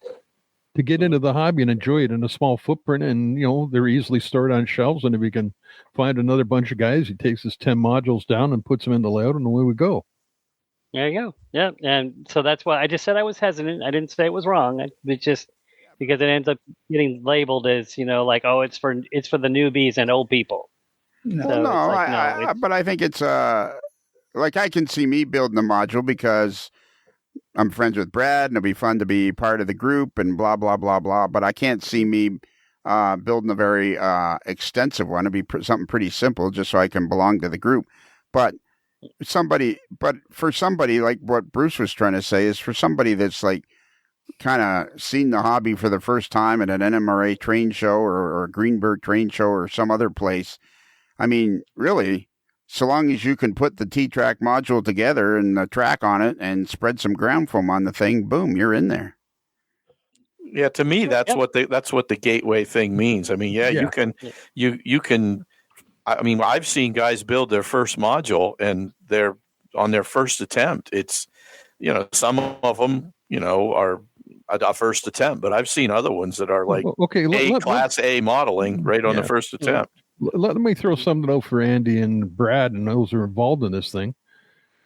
to get into the hobby and enjoy it in a small footprint. And they're easily stored on shelves. And if we can find another bunch of guys, he takes his 10 modules down and puts them in the layout, and away we go. There you go. Yeah, and so that's why I just said I was hesitant. I didn't say it was wrong. It's just because it ends up getting labeled as it's for the newbies and old people. No, so but I think it's I can see me building a module because I'm friends with Brad, and it'll be fun to be part of the group and blah blah blah blah. But I can't see me building a very extensive one. It'd be something pretty simple, just so I can belong to the group. But for somebody like what Bruce was trying to say is for somebody that's kind of seen the hobby for the first time at an NMRA train show or a Greenberg train show or some other place. I mean, really, so long as you can put the T-Trak module together and the track on it and spread some ground foam on the thing, boom, you're in there. Yeah, to me, that's what the gateway thing means. I mean, you can. I mean, I've seen guys build their first module and they're on their first attempt. It's, some of them, are a first attempt, but I've seen other ones that are Class A modeling right on the first attempt. Let me throw something out for Andy and Brad and those who are involved in this thing.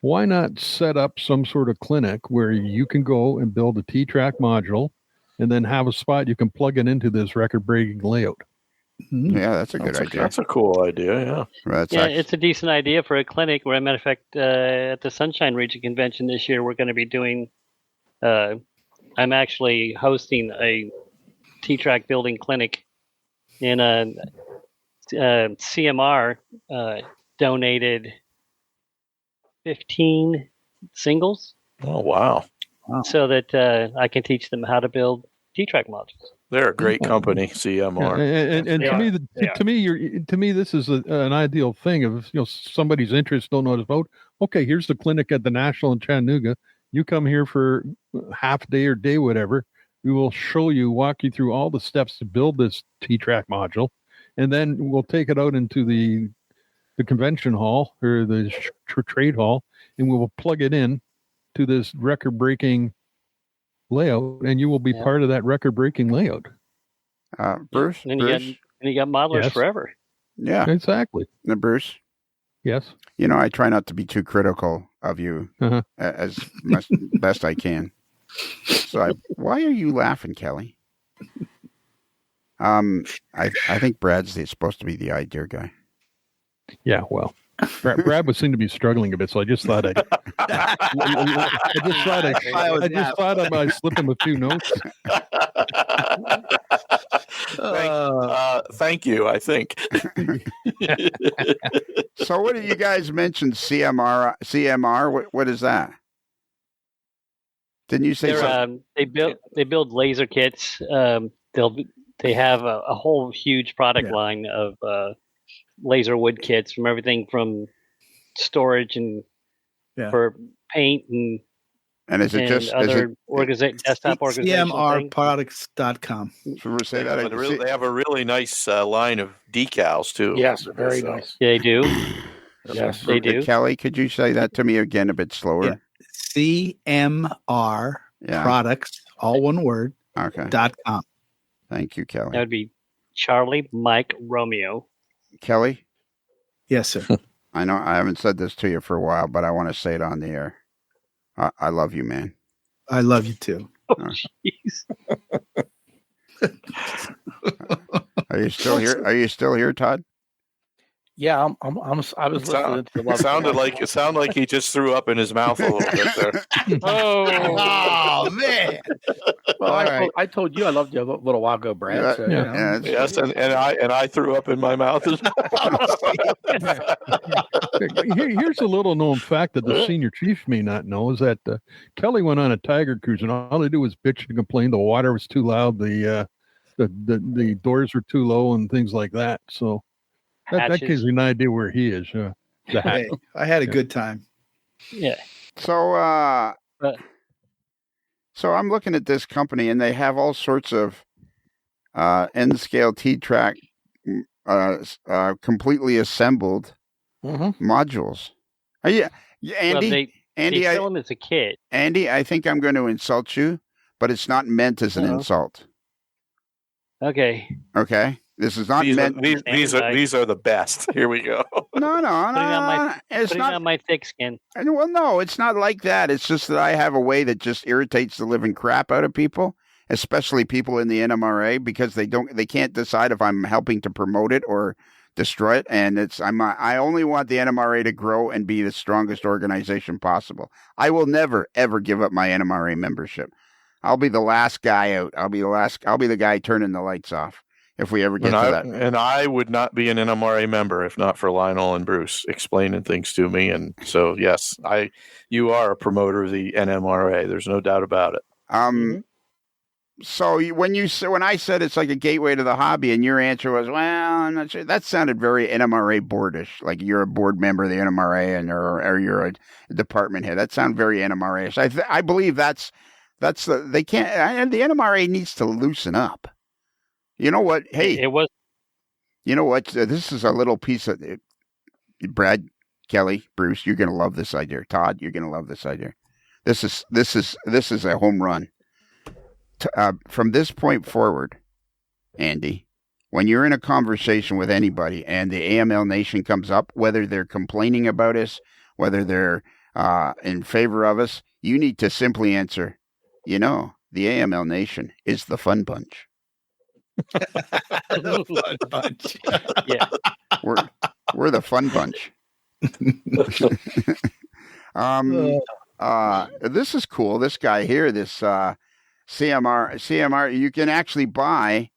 Why not set up some sort of clinic where you can go and build a T-Trak module and then have a spot you can plug it into this record-breaking layout? Yeah, that's a good idea. That's a cool idea, yeah. It's a decent idea for a clinic. Where, as a matter of fact, at the Sunshine Region Convention this year, we're going to be doing, I'm actually hosting a T-Trak building clinic in a CMR donated 15 singles. Oh, wow. So that I can teach them how to build T-Trak modules. They're a great company, CMR. And to me, this is an ideal thing. If somebody's interest, don't know how to vote. Okay, here's the clinic at the National in Chattanooga. You come here for half day or day, whatever. We will walk you through all the steps to build this T-Trak module, and then we'll take it out into the convention hall or the trade hall, and we will plug it in to this record-breaking layout, and you will be part of that record-breaking layout. Bruce? And you got modelers forever. Yeah. Exactly. Now, Bruce? Yes? I try not to be too critical of you as best I can. So why are you laughing, Kelly? I think Brad's supposed to be the idea guy. Yeah, well, Brad would seem to be struggling a bit, so I just thought I might slip him a few notes. Thank you, I think. So what did you guys mention? CMR? What is that? Didn't you say something? They build laser kits. They have a whole huge product line of laser wood kits, from everything from storage and for paint and is it just other desktop organization CMRproducts.com. Say that they have a really nice line of decals too. Yes, very nice. They do. Yes, they do. Kelly, could you say that to me again a bit slower? Yeah. CMR products, all one word, Okay. .com. Thank you, Kelly. That would be Charlie Mike Romeo. Kelly? Yes, sir. I know I haven't said this to you for a while, but I want to say it on the air. I love you, man. I love you too. Oh, jeez. Are you still here? Are you still here, Todd? Yeah, I was listening to It sounded like he just threw up in his mouth a little bit there. Oh man! Well, I told you I loved you a little while ago, Brad. Yeah, Yes, and I threw up in my mouth as well. Here's a little known fact that the senior chief may not know is that Kelly went on a Tiger cruise and all they do was bitch and complain. The water was too loud, the doors were too low, and things like that. So that gives you an idea where he is. Hey, I had a good time. Yeah. So, so I'm looking at this company, and they have all sorts of N-scale T-Trak completely assembled modules. Andy? Well, they sell them as a kit. Andy, I think I'm going to insult you, but it's not meant as an insult. Okay. Okay. This is not meant. These are the best. Here we go. No. It's not on my thick skin. Well, no, it's not like that. It's just that I have a way that just irritates the living crap out of people, especially people in the NMRA, because they can't decide if I'm helping to promote it or destroy it. And I only want the NMRA to grow and be the strongest organization possible. I will never ever give up my NMRA membership. I'll be the last guy out. I'll be the guy turning the lights off if we ever get to that. And I would not be an NMRA member if not for Lionel and Bruce explaining things to me. And so, yes, you are a promoter of the NMRA. There's no doubt about it. So when I said it's like a gateway to the hobby, and your answer was, "Well, I'm not sure," that sounded very NMRA boardish. Like you're a board member of the NMRA, or you're a department head. That sounds very NMRA-ish. I believe they can't. And the NMRA needs to loosen up. You know what? Hey, it was. You know what? This is a little piece of it. Brad, Kelly, Bruce, you're gonna love this idea. Todd, you're gonna love this idea. This is a home run. From this point forward, Andy, when you're in a conversation with anybody and the AML Nation comes up, whether they're complaining about us, whether they're in favor of us, you need to simply answer, the AML Nation is the fun bunch. The fun bunch. Yeah. We're the fun bunch. This is cool. This guy here, this CMR, you can actually buy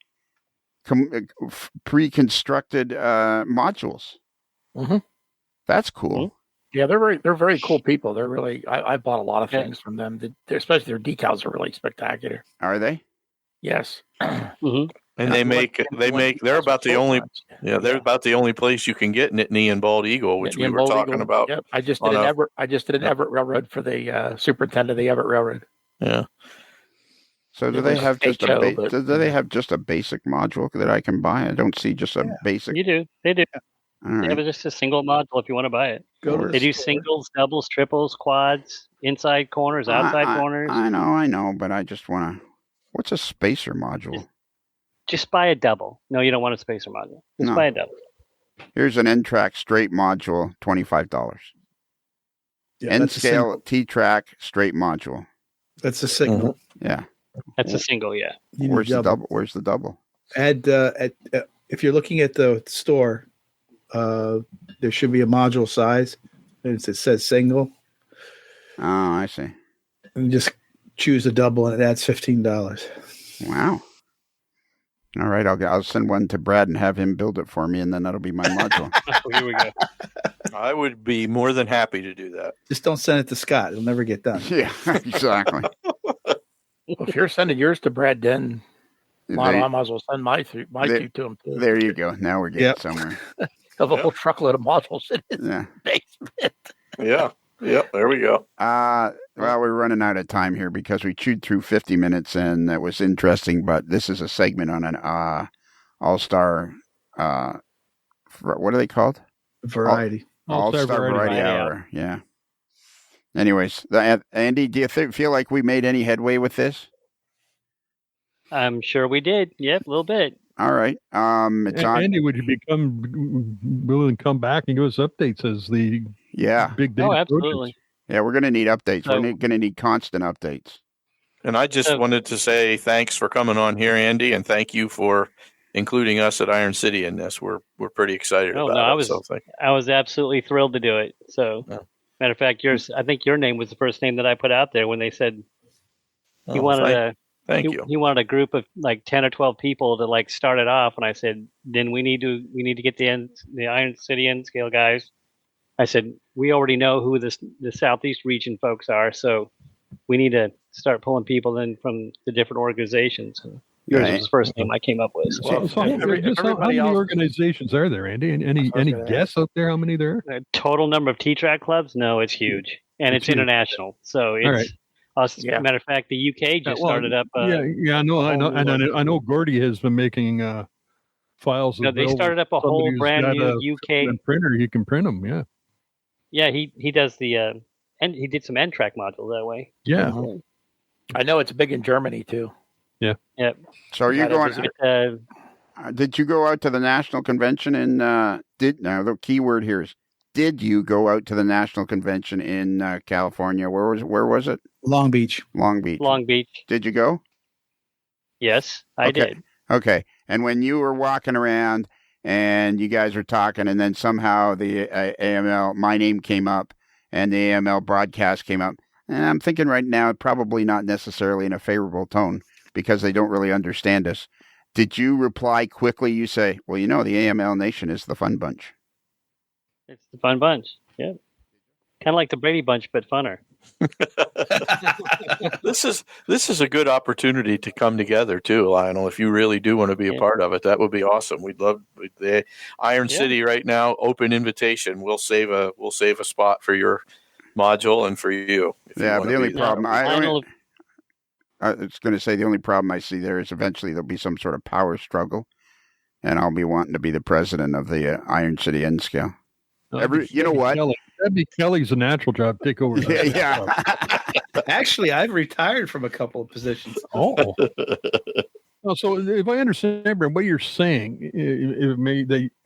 pre-constructed modules. Mm-hmm. That's cool. Yeah, they're very cool people. They're really. I bought a lot of things from them. Especially their decals are really spectacular. Are they? Yes. Mm-hmm. And they're about the only place you can get Nittany and Bald Eagle, which we were talking about. Yep. I just did an Everett Railroad for the superintendent of the Everett Railroad. Yeah. So do they have just a basic module that I can buy? I don't see just a basic. You do. They do. Right. They have just a single module if you want to buy it. They do singles, doubles, triples, quads, inside corners, outside corners. I know, but I just want to. What's a spacer module? Just buy a double. No, you don't want a spacer module. Just buy a double. Here's an N-Trak straight module, $25. Yeah, N-scale T-Trak straight module. That's a single. Mm-hmm. Yeah. That's a single, yeah. Where's the double? Where's the double? If you're looking at the store, there should be a module size. It says single. Oh, I see. And just choose a double, and it adds $15. Wow. All right, I'll send one to Brad and have him build it for me, and then that'll be my module. Here we go. I would be more than happy to do that. Just don't send it to Scott; it'll never get done. Yeah, exactly. Well, if you're sending yours to Brad, then I might as well send my two to him too. There you go. Now we're getting somewhere. Have a whole truckload of modules in his basement. Yeah. Yep, there we go. Well, we're running out of time here because we chewed through 50 minutes, and that was interesting, but this is a segment on an all-star, what are they called? Variety. All-Star Variety Hour. Yeah. Anyways, Andy, do you feel like we made any headway with this? I'm sure we did. Yep, a little bit. All right. It's on. Andy, would you become willing to come back and give us updates as the big day? Oh, absolutely. Yeah, we're going to need updates. So- We're going to need constant updates. And I just wanted to say thanks for coming on here, Andy, and thank you for including us at Iron City in this. We're pretty excited about it. I was absolutely thrilled to do it. So, matter of fact, I think your name was the first name that I put out there when they said he wanted he wanted a group of like 10 or 12 people to like start it off, and I said, then we need to get the Iron City N scale guys. I said, we already know who the Southeast region folks are, so we need to start pulling people in from the different organizations. Yours was the first name I came up with. So how many organizations are there, Andy? Any guess out there how many there are? Total number of T-Trak clubs? No, it's huge. And it's international. So it's matter of fact, the UK just started up. I know Gordy has been making files. They started up a whole brand new UK printer. You can print them. Yeah. Yeah, he does the and he did some N-Track modules that way. Yeah. I know it's big in Germany too. Yeah. Yep. So are you going? Did you go out to the national convention now the key word here is, did you go out to the national convention in California? Where was it? Long Beach. Long Beach. Did you go? Yes, I did. Okay. And when you were walking around and you guys were talking, and then somehow the AML, my name came up, and the AML broadcast came up, and I'm thinking right now, probably not necessarily in a favorable tone, because they don't really understand us. Did you reply quickly? You say, well, the AML Nation is the fun bunch. It's the fun bunch. Yeah. Kind of like the Brady Bunch, but funner. This is a good opportunity to come together too, Lionel. If you really do want to be a part of it, that would be awesome. We'd love the Iron City right now. Open invitation. We'll save a spot for your module and for you. But the only problem I was going to say, the only problem I see there is eventually there'll be some sort of power struggle, and I'll be wanting to be the president of the Iron City N scale. You know what? That'd be Kelly's a natural job. Take over. Yeah. Actually, I've retired from a couple of positions. Oh. So if I understand, what you're saying,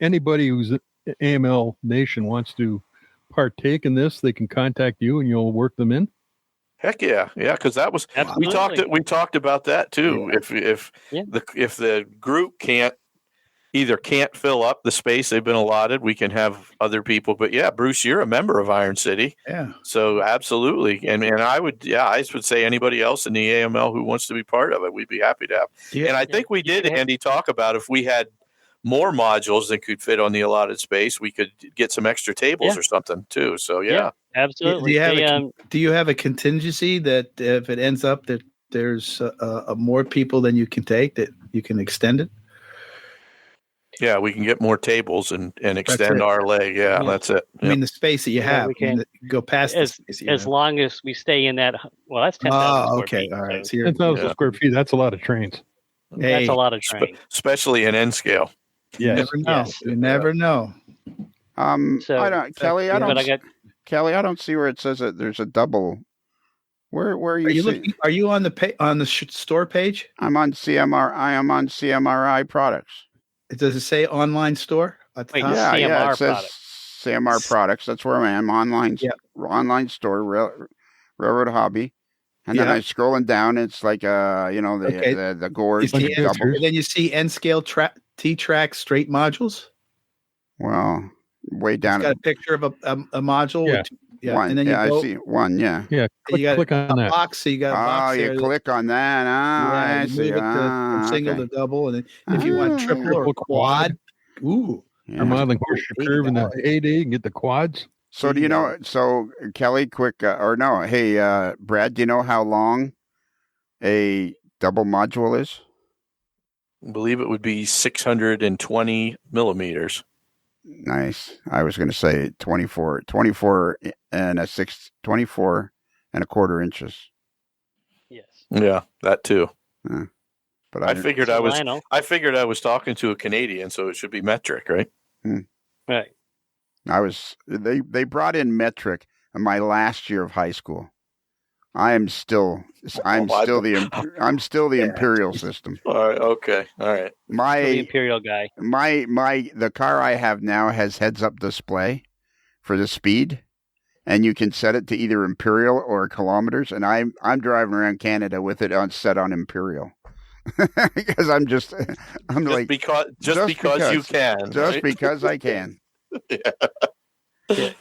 anybody who's AML Nation wants to partake in this, they can contact you and you'll work them in. Heck yeah, because that was Absolutely. we talked about that too. If the group can't fill up the space they've been allotted, we can have other people. But yeah, Bruce, you're a member of Iron City. Yeah. So absolutely. And I would say anybody else in the AML who wants to be part of it, we'd be happy to have. Yeah. And I think we did, Andy, talk about if we had more modules that could fit on the allotted space, we could get some extra tables or something too. So yeah. Absolutely. Do you have a contingency that if it ends up that there's more people than you can take, that you can extend it? Yeah, we can get more tables and extend our leg. Yeah, that's it. I mean, the space that you have, we can go past as long as we stay in that. Well, that's 10,000 square feet. All right. So 10,000 square feet. That's a lot of trains. That's a lot of trains. Especially in N scale. Yeah. You never know. Kelly, I don't see where it says that there's a double. Where are you looking? Are you on the store page? I'm on CMR. I am on CMRI products. Does it say online store at the top? Yeah, it says CMR products. That's where I am. Online store, Railroad Hobby. And then I'm scrolling down. It's like the Gorge double. And then you see N scale T-Trak straight modules. Well, way down. It's got a picture of a module. Yeah. One. And then I see one. Yeah. Yeah. Click on that box. So you got a box. You click on that. I see. Move it from single to double, and then if you want triple or quad, I'm modeling horseshoe curve in the 8A and get the quads. So do you know? So Kelly, quick Hey, Brad, do you know how long a double module is? I believe it would be 620 millimeters. Nice. I was going to say 24 and a quarter inches. Yes. Yeah, that too. But I figured I was talking to a Canadian, so it should be metric, right? Right. They brought in metric in my last year of high school. I'm still the imperial system. All right. Okay. All right. The imperial guy. The car I have now has heads-up display for the speed, and you can set it to either imperial or kilometers. And I'm driving around Canada with it set on imperial because because you can. Just right? because I can. Yeah.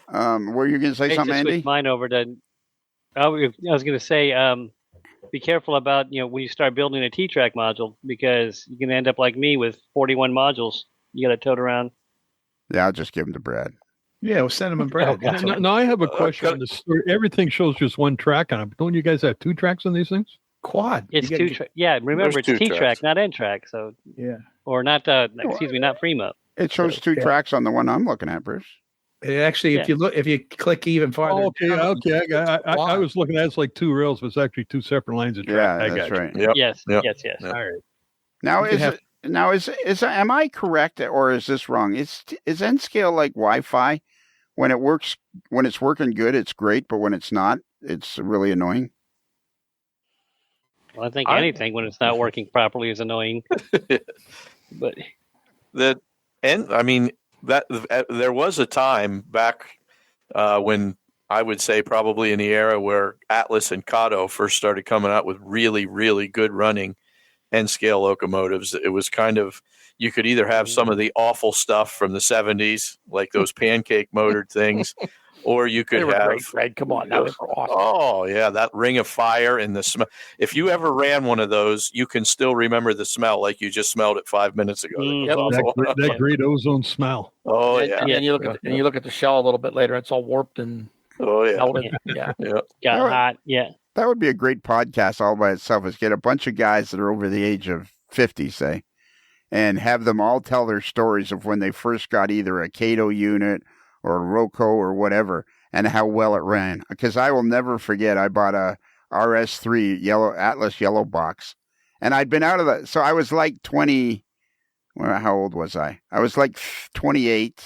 Were you going to say something, Andy? Switch mine over to. I was going to say, be careful about when you start building a T-Trak module, because you can end up like me with 41 modules you got to tote around. Yeah, I'll just give them to Brad. Yeah, we'll send them a Brad. No, I have a question on this. Everything shows just one track on it. Don't you guys have 2 tracks on these things? Quad. It's 2 track. Yeah, remember it's T-Track, not N-Track. So yeah, or not. Not Freemo. It shows 2 tracks on the one I'm looking at, Bruce. It actually, if you click even farther. Okay. I was looking at it's like 2 rails, but it's actually 2 separate lines of track. Yeah, that's right. Yep. Yes. Yep. Yes. Yep. All right. Now am I correct or is this wrong? Is N-Scale like Wi-Fi? When it's working good, it's great, but when it's not, it's really annoying. Well, I think anything when it's not working properly is annoying. But there was a time back when I would say probably in the era where Atlas and Kato first started coming out with really, really good running N-scale locomotives. It was kind of, you could either have some of the awful stuff from the 70s, like those pancake motored things, or you could have. Great, Fred. Come on, now they were awesome. Oh yeah, that ring of fire and the smell. If you ever ran one of those, you can still remember the smell like you just smelled it 5 minutes ago. That great ozone smell. Oh yeah. And you look at the shell a little bit later; it's all warped and melted. Yeah. Got hot. Yeah. That would be a great podcast all by itself. Is get a bunch of guys that are over the age of 50, say, and have them all tell their stories of when they first got either a Kato unit or a Roco or whatever, and how well it ran. Because I will never forget, I bought a RS3 Atlas yellow box, and I'd been out of the. So I was like 20. Well, how old was I? I was like 28,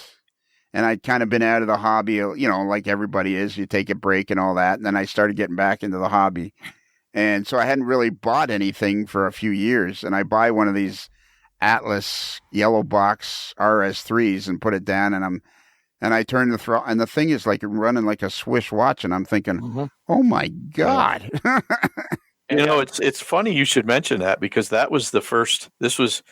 and I'd kind of been out of the hobby, like everybody is. You take a break and all that, and then I started getting back into the hobby. And so I hadn't really bought anything for a few years, and I buy one of these Atlas yellow box RS3s and put it down, and I turn the throttle, and the thing is like running like a Swiss watch, and I'm thinking, oh my God. It's funny you should mention that, because that was the first. This was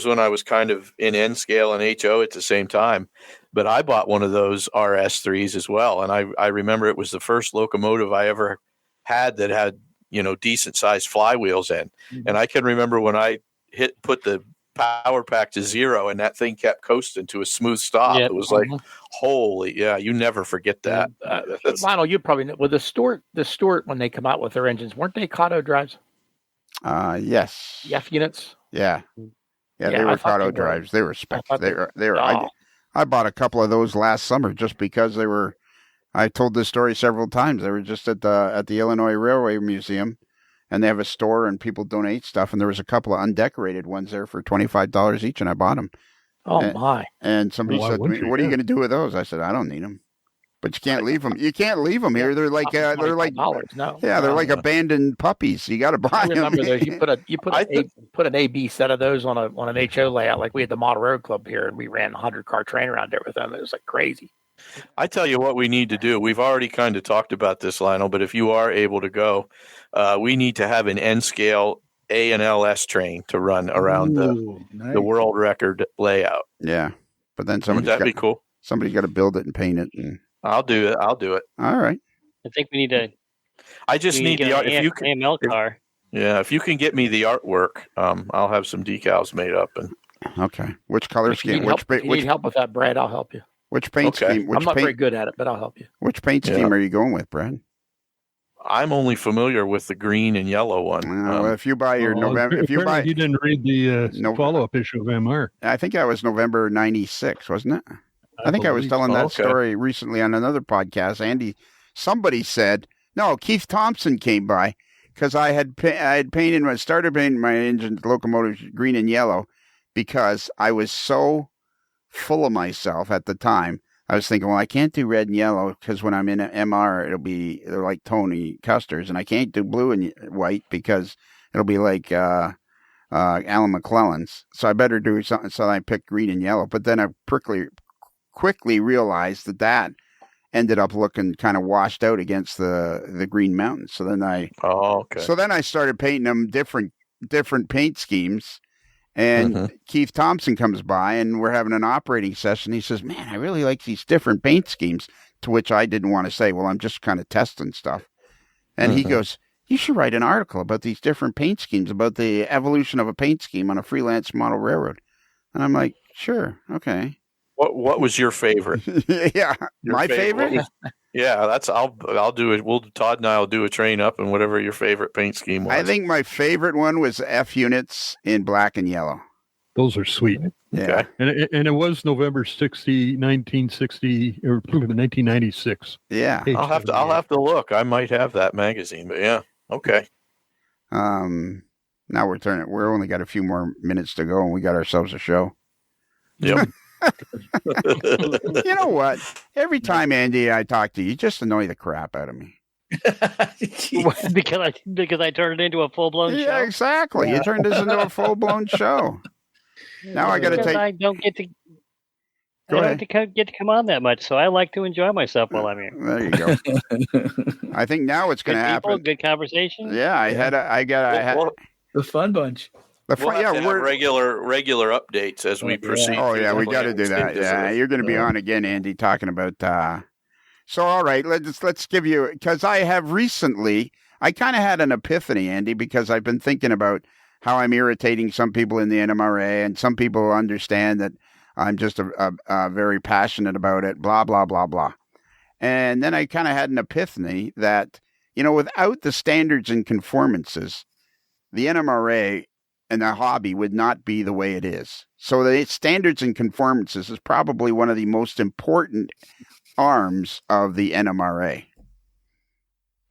when I was kind of in N-scale and HO at the same time, but I bought one of those RS3s as well, and I remember it was the first locomotive I ever had that had decent sized flywheels in, and I can remember when I put the power pack to 0 and that thing kept coasting to a smooth stop. It was like, holy, you never forget that. Lionel, you probably know, with the Stuart when they come out with their engines, weren't they Kato drives? Yes. The F units. Yeah, they were Kato drives. They were spectacular. They were. Oh. I bought a couple of those last summer just because they were. I told this story several times. They were just at the Illinois Railway Museum. And they have a store, and people donate stuff. And there was a couple of undecorated ones there for $25 each, and I bought them. Oh my! And somebody said to me, "What are you going to do with those?" I said, "I don't need them." But you can't leave them. You can't leave them here. They're like they're like abandoned puppies. You got to buy I remember them. those. You put an AB set of those on an HO layout, like we had the Model Road Club here, and we ran a 100-car train around there with them. It was like crazy. I tell you what we need to do. We've already kind of talked about this, Lionel, but if you are able to go, we need to have an N-scale A&LS train to run around the world record layout. Yeah, but then that'd be cool. Somebody's got to build it and paint it. And I'll do it. All right. I think we need to. I just need the art. If you can, AML car. If you can get me the artwork, I'll have some decals made up. And okay, which color scheme? If you need help with that, Brad, I'll help you. Which paint scheme? I'm not very good at it, but I'll help you. Which paint scheme are you going with, Brad? I'm only familiar with the green and yellow one. Well, if you buy your November, you didn't read the follow-up issue of MR. I think that was November '96, wasn't it? I think I was telling that story recently on another podcast. Somebody said, no, Keith Thompson came by because I had started painting my engine locomotives green and yellow because I was so full of myself at the time I was thinking, well, I can't do red and yellow because when I'm in an MR, they're like Tony Custer's, and I can't do blue and white because it'll be like Alan McClellan's. So I better do something. So I picked green and yellow. But then I quickly realized that ended up looking kind of washed out against the Green Mountains. So then I started painting them different paint schemes. And Keith Thompson comes by, and we're having an operating session. He says, "Man, I really like these different paint schemes." To which I didn't want to say, "Well, I'm just kind of testing stuff." And he goes, "You should write an article about these different paint schemes, about the evolution of a paint scheme on a freelance model railroad." And I'm like, "Sure, okay." What was your favorite? Yeah, my favorite. I'll do it. Todd and I'll do a train up and whatever your favorite paint scheme was. I think my favorite one was F units in black and yellow. Those are sweet. Yeah. Okay. And it was November 1960 or 1996. Yeah. I'll have to look. I might have that magazine, but yeah. Okay. Now we're only got a few more minutes to go and we got ourselves a show. Yep. You know what? Every time, Andy, I talk to you, you just annoy the crap out of me. because I turned it into a full-blown show? Yeah, exactly. You turned this into a full-blown show. Now I got to take... I don't get to... Go ahead. get to come on that much, so I like to enjoy myself while I'm here. There you go. I think now it's going to happen. Good conversation. Yeah, I had the fun bunch. We'll have to have regular updates as we proceed. Oh yeah, we got to do that. Yeah, you're going to be on again, Andy, talking about. So all right, let's give you, because I have recently, I kind of had an epiphany, Andy, because I've been thinking about how I'm irritating some people in the NMRA, and some people understand that I'm just very passionate about it. Blah blah blah blah. And then I kind of had an epiphany that without the standards and conformances, the NMRA and the hobby would not be the way it is. So the standards and conformances is probably one of the most important arms of the NMRA.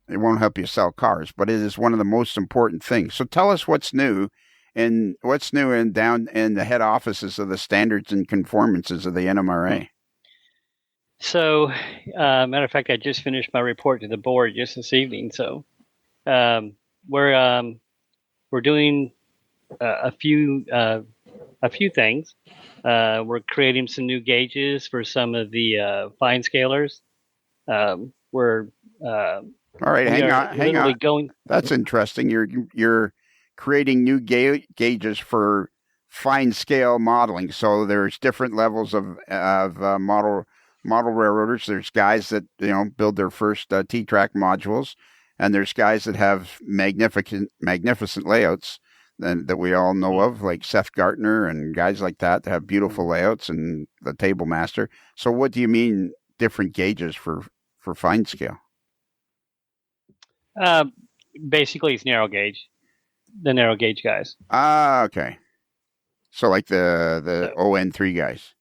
It won't help you sell cars, but it is one of the most important things. So tell us what's new down in the head offices of the standards and conformances of the NMRA. So, matter of fact, I just finished my report to the board just this evening. So, we're doing a few things. We're creating some new gauges for some of the fine scalers. We're all right. Hang on. That's interesting. You're creating new gauges for fine scale modeling. So there's different levels of model railroaders. There's guys that build their first T-Trak modules, and there's guys that have magnificent layouts that we all know of, like Seth Gartner and guys like that have beautiful layouts, and the Table Master. So what do you mean different gauges for fine scale? Basically, it's narrow gauge. The narrow gauge guys. Okay. So like the ON3 guys.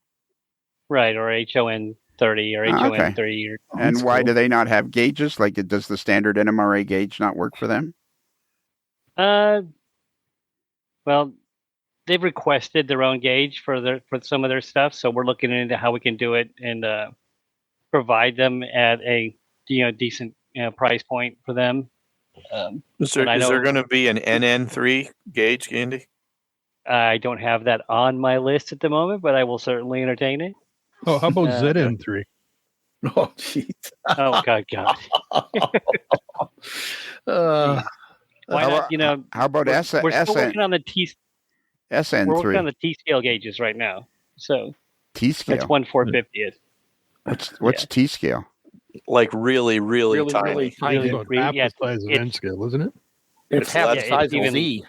Right, or HON 30 or HON 30. And why do they not have gauges? Like, does the standard NMRA gauge not work for them? Well, they've requested their own gauge for some of their stuff, so we're looking into how we can do it and provide them at a decent price point for them. Is there going to be an NN3 gauge, Andy? I don't have that on my list at the moment, but I will certainly entertain it. Oh, how about ZN3? Oh, jeez. Oh, God. Why not? How about we're still working on the SN3. We're working on the T-scale gauges right now. So T-scale. That's 1/450th. What's T-scale? Like really, really tiny. Really tiny. Half the size of N scale, isn't it? It's half the size of Z.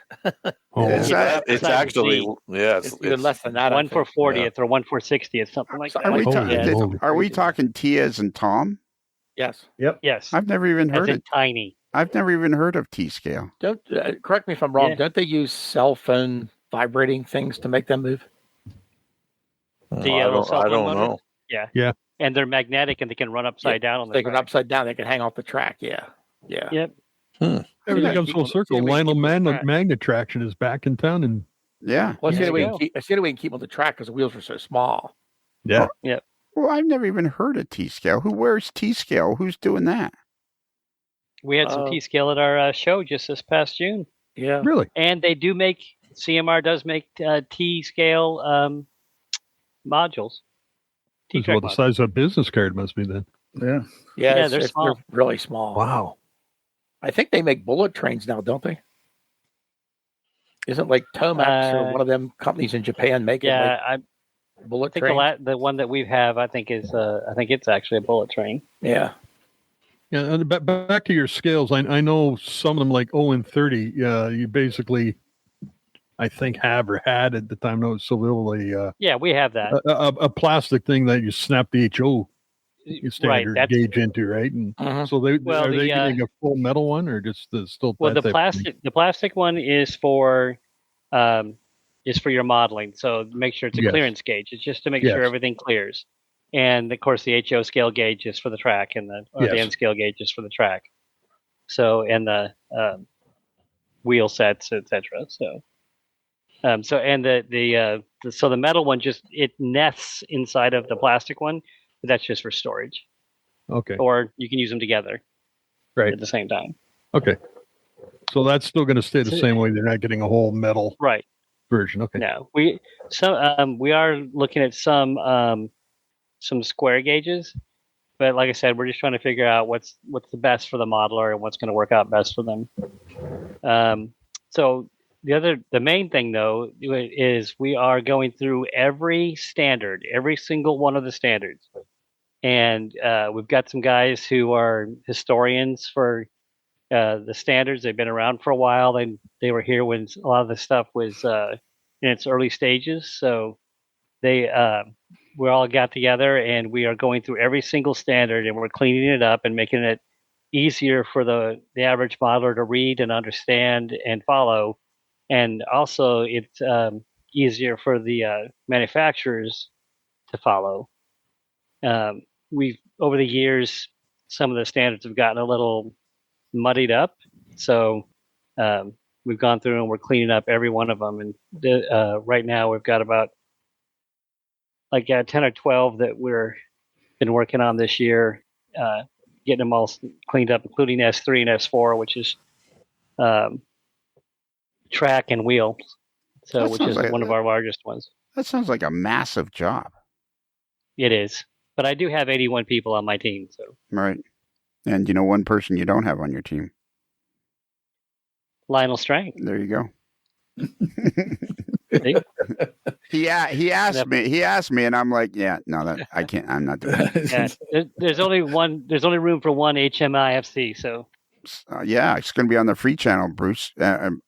It's actually it's even less than that. 1/440th or 1/460th, something like that. Are we talking T as in Tom? Yes. Yep. Yes. I've never even heard of tiny. I've never even heard of T-scale. Don't correct me if I'm wrong. Don't they use cell phone vibrating things to make them move? I don't know. Yeah. And they're magnetic, and they can run upside down on the track. They can upside down. They can hang off the track. Yeah. Yep. Everything comes full circle. Lionel magnet traction is back in town, and Well, it's the only way we can keep on the track because the wheels are so small. Yeah. Yep. Well, I've never even heard of T-scale. Who wears T-scale? Who's doing that? We had some T-scale at our show just this past June. Yeah. Really? And they do make, CMR does make T-scale modules. That's T-Trak what the modules. size of a business card must be then. Yeah. Yeah, they're small. They're really small. Wow. I think they make bullet trains now, don't they? Isn't like Tomax or one of them companies in Japan making bullet I think trains? the one that we have, I think it's actually a bullet train. Yeah. Yeah, and back to your scales. I know some of them like 0 and 30. You basically, I think, have or had at the time. No, it's so literally. Yeah, we have that. A plastic thing that you snap the HO standard right, gauge into, right? And so they getting a full metal one or just still? Well, the plastic one is for your modeling. So make sure it's a clearance gauge. It's just to make sure everything clears. And of course, the HO scale gauge is for the track, and the N scale gauge is for the track. So, and the wheel sets, etc. So the metal one it nests inside of the plastic one, but that's just for storage. Okay. Or you can use them together, right, at the same time. Okay. So that's still going to stay the same way. They're not getting a whole metal version. Okay. No, we are looking at some square gauges, but like I said, we're just trying to figure out what's the best for the modeler and what's going to work out best for them. So the main thing though is we are going through every single one of the standards, and we've got some guys who are historians for the standards. They've been around for a while. They were here when a lot of the stuff was in its early stages, so we all got together and we are going through every single standard and we're cleaning it up and making it easier for the average modeler to read and understand and follow. And also it's easier for the manufacturers to follow. We've, over the years, some of the standards have gotten a little muddied up. So we've gone through and we're cleaning up every one of them. And right now we've got about 10 or 12 that we're been working on this year, getting them all cleaned up, including S3 and S4, which is track and wheel. So, which is one of our largest ones. That sounds like a massive job. It is, but I do have 81 people on my team. So right, and one person you don't have on your team, Lionel Strang. There you go. He asked me, and I'm like, yeah, no, that I can't. I'm not doing that. Yeah, there's only room for one HMIFC. So yeah, it's going to be on the free channel, Bruce,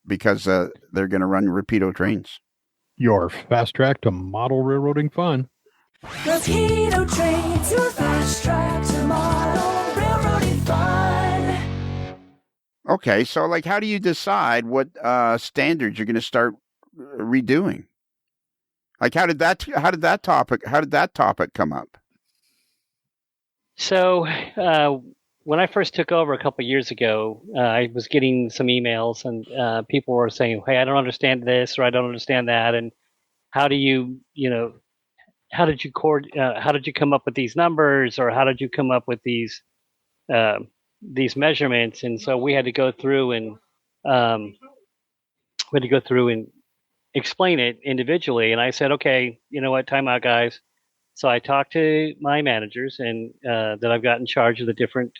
because they're going to run Rapido trains. Your fast track to model railroading fun. Rapido trains, your fast track to model railroading fun. Okay, so how do you decide what standards you're going to start redoing? How did that topic come up? So when I first took over a couple of years ago, I was getting some emails and people were saying, "Hey, I don't understand this or I don't understand that," and how did you come up with these numbers, or how did you come up with these measurements? And so we had to go through and explain it individually. And I said, okay, you know what, time out, guys. So I talked to my managers and that I've got in charge of the different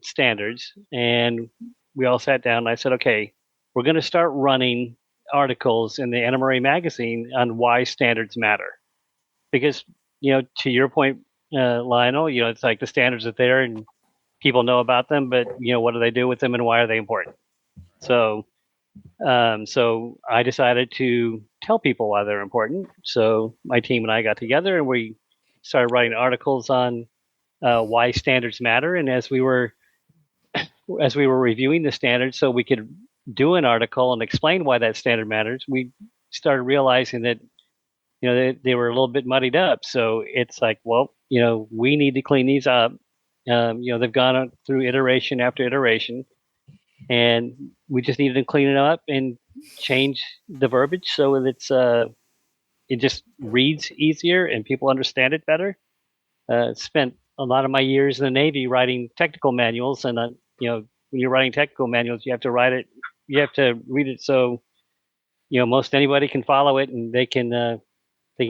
standards, and we all sat down and I said, okay, we're going to start running articles in the NMRA magazine on why standards matter. Because, to your point, Lionel, it's like the standards are there and people know about them, but, what do they do with them and why are they important? So I decided to tell people why they're important. So my team and I got together and we started writing articles on why standards matter. And as we were reviewing the standards, so we could do an article and explain why that standard matters, we started realizing that they were a little bit muddied up. So it's like, well, we need to clean these up. They've gone through iteration after iteration, and we just needed to clean it up and change the verbiage so that it just reads easier and people understand it better. spent a lot of my years in the Navy writing technical manuals, and when you're writing technical manuals, you have to write it, you have to read it so most anybody can follow it and they can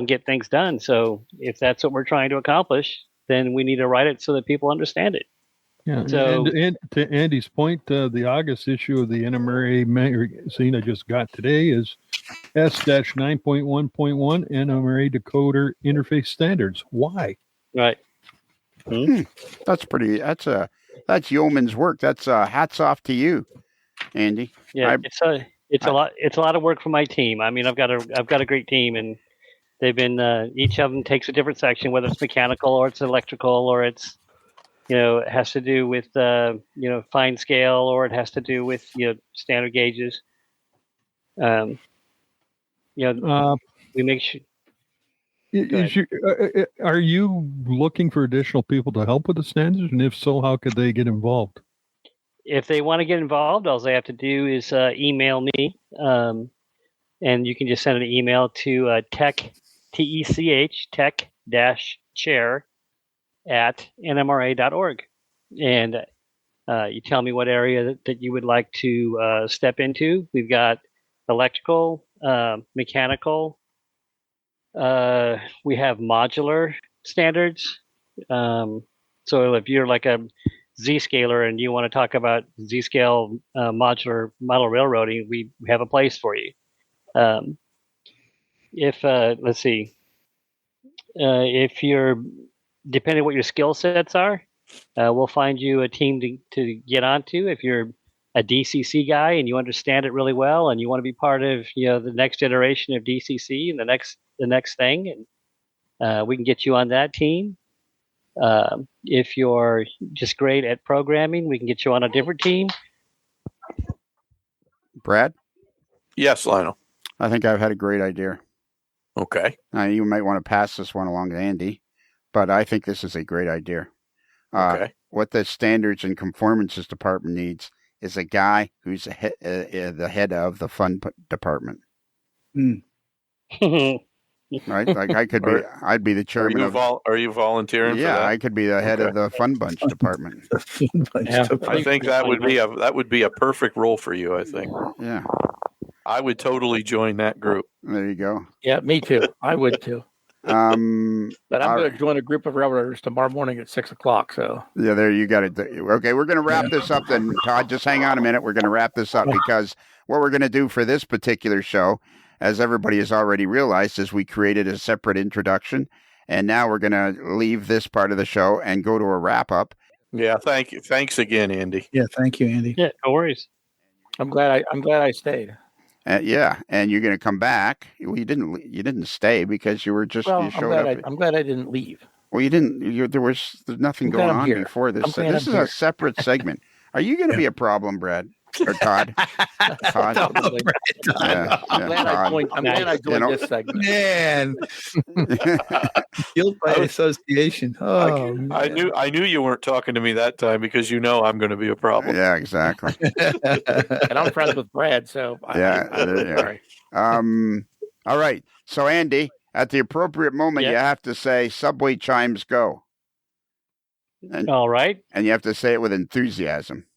get things done. So if that's what we're trying to accomplish, then we need to write it so that people understand it. Yeah. So, and to Andy's point, the August issue of the NMRA magazine I just got today is S-9.1.1 NMRA decoder interface standards. Why? right. That's yeoman's work. That's hats off to you, Andy. Yeah, it's a lot of work for my team. I mean, I've got a great team, and they've been each of them takes a different section, whether it's mechanical or it's electrical or it's it has to do with fine scale or it has to do with standard gauges. We make sure. Are you looking for additional people to help with the standards? And if so, how could they get involved? If they want to get involved, all they have to do is email me. And you can just send an email to tech-chair at nmra.org. And you tell me what area that you would like to step into. We've got electrical, mechanical. We have modular standards. So if you're like a Z-scaler and you want to talk about Z-scale modular model railroading, we have a place for you. Let's see, if you're, depending on what your skill sets are, we'll find you a team to get onto. If you're a DCC guy and you understand it really well and you want to be part of the next generation of DCC and the next thing, and we can get you on that team. If you're just great at programming, we can get you on a different team. Brad? Yes, Lionel. I think I've had a great idea. Okay. You might want to pass this one along to Andy, but I think this is a great idea. Okay. What the Standards and Conformances Department needs is a guy who's the head of the fund department. Right? Like I'd be the chairman. Are you volunteering for that? Yeah, I could be the head of the fun bunch department. I think that would be a perfect role for you, I think. Yeah. I would totally join that group. There you go. Yeah, me too. I would too. But I'm going to join a group of railroaders tomorrow morning at 6:00. So yeah, there you got it. Okay, we're going to wrap this up then, Todd. Just hang on a minute. We're going to wrap this up because what we're going to do for this particular show, as everybody has already realized, is we created a separate introduction, and now we're going to leave this part of the show and go to a wrap up. Yeah, thank you. Thanks again, Andy. Yeah, thank you, Andy. Yeah, no worries. I'm glad I stayed. Yeah, and you're going to come back. Well, you didn't stay because you were just you showed up. I'm glad I didn't leave. Well, you didn't. There's nothing going on before this. This is a separate segment. Are you going to be a problem, Brad or Todd? Todd. I'm glad I joined this segment. Man, guilt by association. Oh, I knew you weren't talking to me that time because I'm going to be a problem. Yeah, exactly. And I'm friends with Brad, so sorry. All right. So, Andy, at the appropriate moment, you have to say "Subway chimes go." All right. And you have to say it with enthusiasm.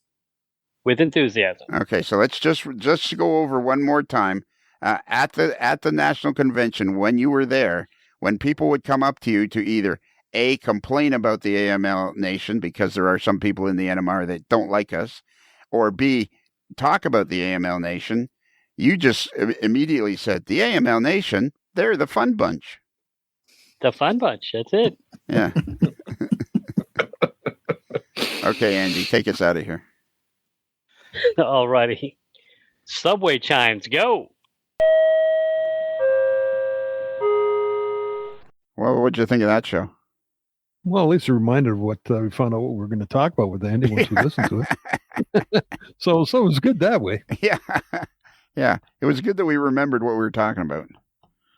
With enthusiasm. Okay, so let's just go over one more time. At the National Convention, when you were there, when people would come up to you to either A, complain about the AML Nation, because there are some people in the NMR that don't like us, or B, talk about the AML Nation, you just immediately said, the AML Nation, they're the fun bunch. The fun bunch, that's it. Yeah. Okay, Andy, take us out of here. All righty. Subway chimes, go. Well, what'd you think of that show? Well, at least a reminder of what we found out what we're going to talk about with Andy once we listen to it. So it was good that way. Yeah. Yeah. It was good that we remembered what we were talking about.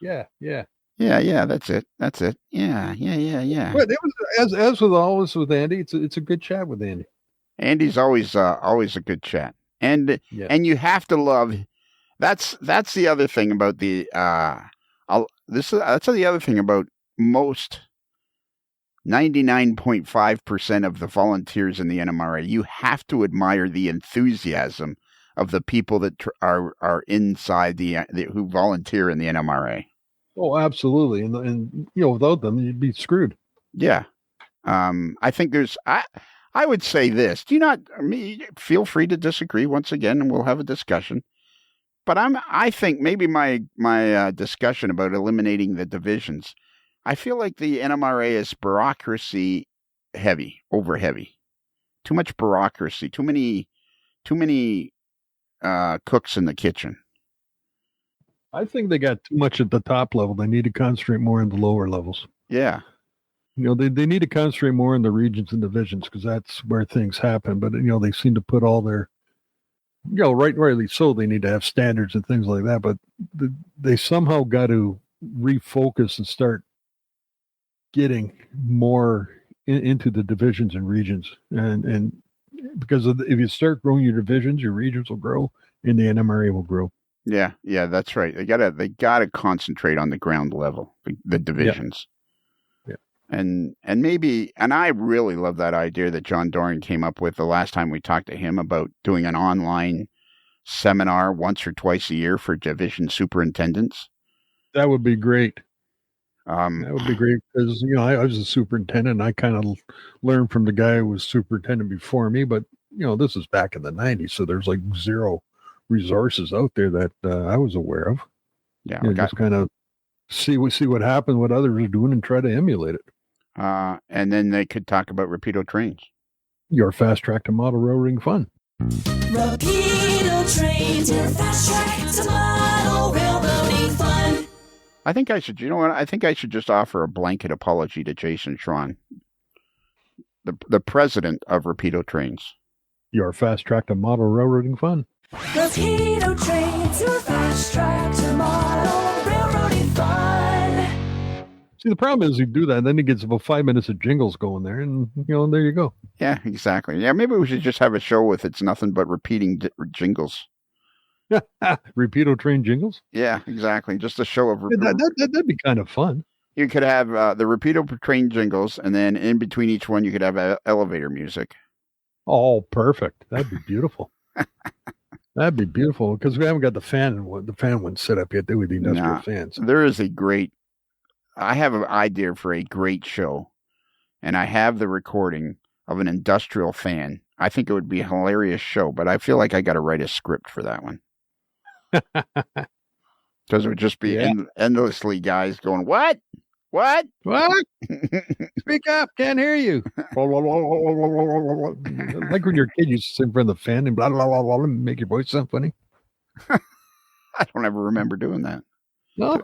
Yeah. That's it. Yeah. But it was as with always with Andy, it's a good chat with Andy. Andy's always a good chat. And you have to love that's the other thing about the that's the other thing about most 99.5% of the volunteers in the NMRA. You have to admire the enthusiasm of the people that are inside who volunteer in the NMRA. Oh, absolutely. And without them, you'd be screwed. Yeah. I think I would say this. Feel free to disagree once again, and we'll have a discussion. But I think maybe my discussion about eliminating the divisions, I feel like the NMRA is bureaucracy heavy, over heavy. Too much bureaucracy, too many cooks in the kitchen. I think they got too much at the top level. They need to concentrate more on the lower levels. Yeah. They need to concentrate more on the regions and divisions because that's where things happen. But, they seem to put all their, rightly so, they need to have standards and things like that. But they somehow got to refocus and start getting more into the divisions and regions. And because if you start growing your divisions, your regions will grow and the NMRA will grow. Yeah, that's right. They gotta concentrate on the ground level, the divisions. Yeah. And I really love that idea that John Doring came up with the last time we talked to him about doing an online seminar once or twice a year for division superintendents. That would be great. That would be great because, I was a superintendent and I kind of learned from the guy who was superintendent before me, but, this is back in the 90s. So there's like zero resources out there that I was aware of. Yeah. Just kind of see what happened, what others are doing and try to emulate it. And then they could talk about Rapido trains. Your fast track to model railroading fun. Rapido trains, your fast track to model railroading fun. I think I should, I think I should just offer a blanket apology to Jason Schron, the president of Rapido Trains. Your fast track to model railroading fun. Rapido trains, your fast track to model railroading fun. See, the problem is you do that, and then he gets about 5 minutes of jingles going there, and there you go. Yeah, exactly. Yeah, maybe we should just have a show with it's nothing but repeating jingles. Rapido train jingles? Yeah, exactly. Just a show of that'd be kind of fun. You could have the Rapido train jingles, and then in between each one, you could have elevator music. Oh, perfect. That'd be beautiful. That'd be beautiful because we haven't got the fan one set up yet. They would be industrial fans. There is I have an idea for a great show, and I have the recording of an industrial fan. I think it would be a hilarious show, but I feel like I got to write a script for that one. Because it would just be endlessly guys going, what? Speak up, can't hear you. Like when you're a kid, you sit in front of the fan and blah, blah, blah, blah, and make your voice sound funny. I don't ever remember doing that. No,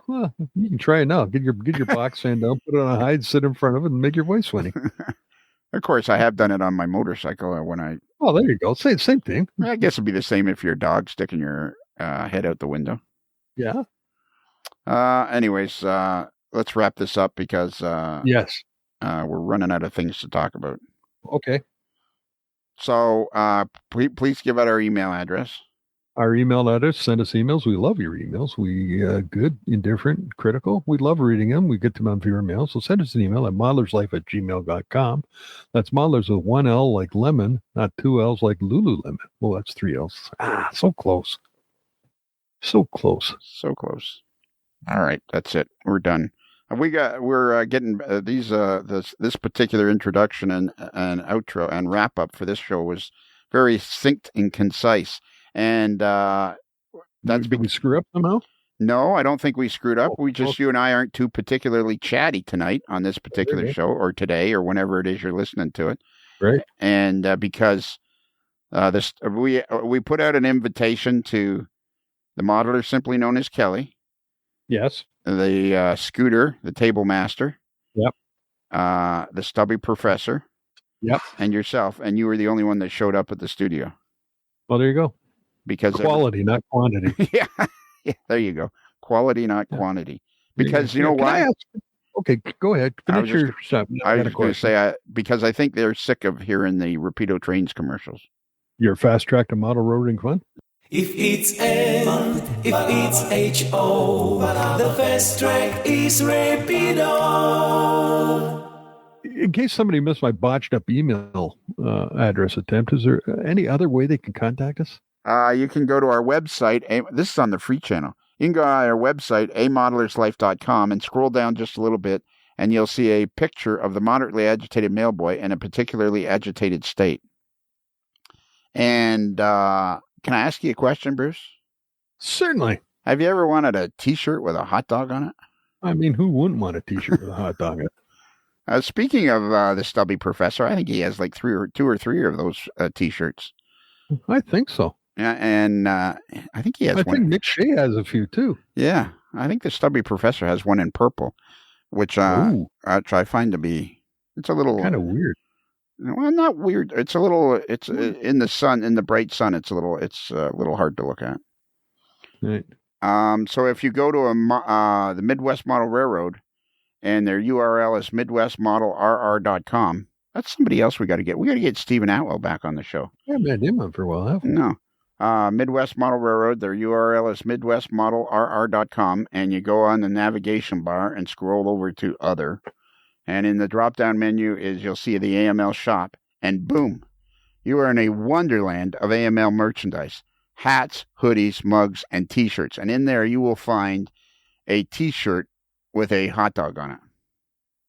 you can try it now. Get your box fan down, put it on a hide, sit in front of it, and make your voice funny. Of course, I have done it on my motorcycle when I... Oh, there you go. Same thing. I guess it'd be the same if you're a dog sticking your head out the window. Yeah. Anyways, let's wrap this up because yes, we're running out of things to talk about. Okay. So please give out our email address. Our email address, send us emails. We love your emails. We good, indifferent, critical. We love reading them. We get them on via mail. So send us an email at modelerslife@gmail.com. That's modelers with one L like lemon, not two L's like Lululemon. Well, that's three L's. So close. So close. So close. All right, that's it. We're done. We're getting this particular introduction and outro and wrap up for this show was very succinct and concise. And did we screw up somehow? No, I don't think we screwed up. You and I aren't too particularly chatty tonight on this particular show, or today, or whenever it is you're listening to it. Right. And because we put out an invitation to the modeler simply known as Kelly. Yes. The Scooter, the table master. Yep. The stubby professor. Yep. And yourself, and you were the only one that showed up at the studio. Well, there you go. Because quality, not quantity. Yeah, there you go. Quality, not quantity. Because you know why? Okay, go ahead. Finish your stuff. I was just going to say, because I think they're sick of hearing the Rapido Trains commercials. Your fast track to model railroading fun? If it's N, if it's H-O, the fast track is Rapido. in case somebody missed my botched up email address attempt, is there any other way they can contact us? You can go to our website. This is on the free channel. You can go to our website, amodelerslife.com, and scroll down just a little bit, and you'll see a picture of the moderately agitated mailboy in a particularly agitated state. And can I ask you a question, Bruce? Certainly. Have you ever wanted a T-shirt with a hot dog on it? I mean, who wouldn't want a T-shirt with a hot dog on it? Speaking of the Stubby Professor, I think he has like two or three of those T-shirts. I think so. Yeah, and I think he has one. I think Nick Shea has a few too. Yeah, I think the Stubby Professor has one in purple, which I find to be, it's a little kind of weird. Well, not weird. It's a little. It's in the sun, in the bright sun. It's a little hard to look at. Right. So if you go to the Midwest Model Railroad, and their URL is midwestmodelrr.com. That's somebody else we got to get. We got to get Stephen Atwell back on the show. I haven't had him on for a while, have we? No. Midwest Model Railroad, their URL is midwestmodelrr.com, and you go on the navigation bar and scroll over to Other. And in the drop-down menu you'll see the AML shop, and boom, you are in a wonderland of AML merchandise. Hats, hoodies, mugs, and T-shirts. And in there you will find a T-shirt with a hot dog on it.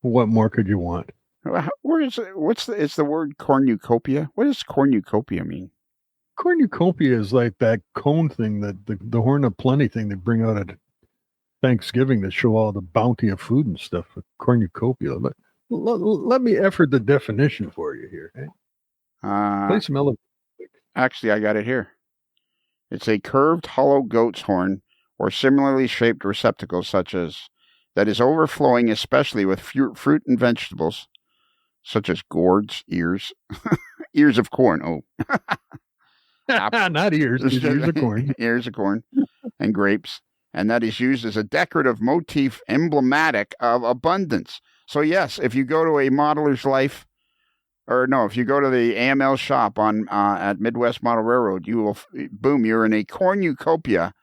What more could you want? Where is it? It's the word cornucopia? What does cornucopia mean? Cornucopia is like that cone thing, that the Horn of Plenty thing they bring out at Thanksgiving to show all the bounty of food and stuff. Cornucopia. But let me effort the definition for you here. Eh? Play some elephant. Actually, I got it here. It's a curved, hollow goat's horn or similarly shaped receptacle that is overflowing, especially with fruit and vegetables, such as gourds, ears, ears of corn. Oh, not ears, ears of corn. Ears of corn and grapes. And that is used as a decorative motif emblematic of abundance. So yes, if you go to a Modeler's Life, if you go to the AML shop at Midwest Model Railroad, you're in a cornucopia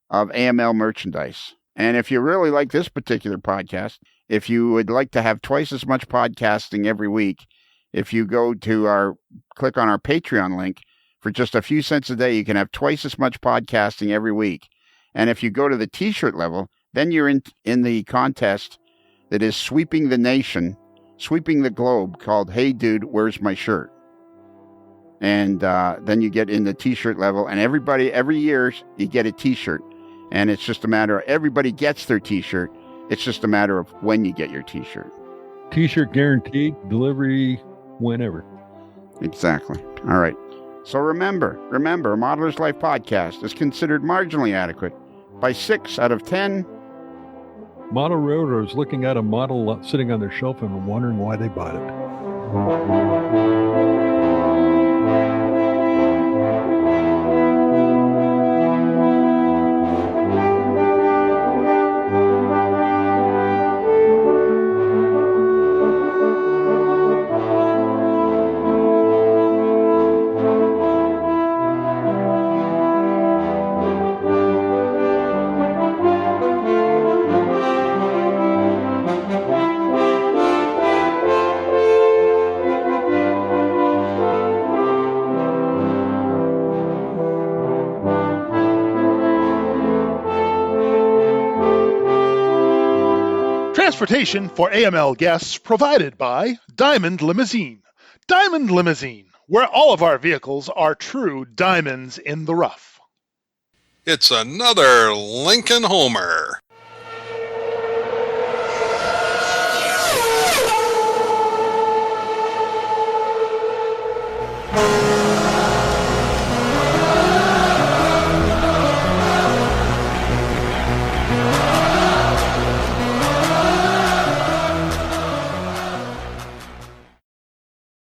of AML merchandise. And if you really like this particular podcast, if you would like to have twice as much podcasting every week, if you go to click on our Patreon link, for just a few cents a day, you can have twice as much podcasting every week. And if you go to the T-shirt level, then you're in the contest that is sweeping the nation, sweeping the globe, called Hey Dude, Where's My Shirt? And then you get in the T-shirt level, and every year you get a T-shirt. And it's just a matter of everybody gets their T-shirt. It's just a matter of when you get your T-shirt. T-shirt guaranteed, delivery whenever. Exactly. All right. So remember, a Modeler's Life podcast is considered marginally adequate by 6 out of 10. Model railroaders looking at a model sitting on their shelf and wondering why they bought it. Transportation for AML guests provided by Diamond Limousine. Diamond Limousine, where all of our vehicles are true diamonds in the rough. It's another Lincoln Homer.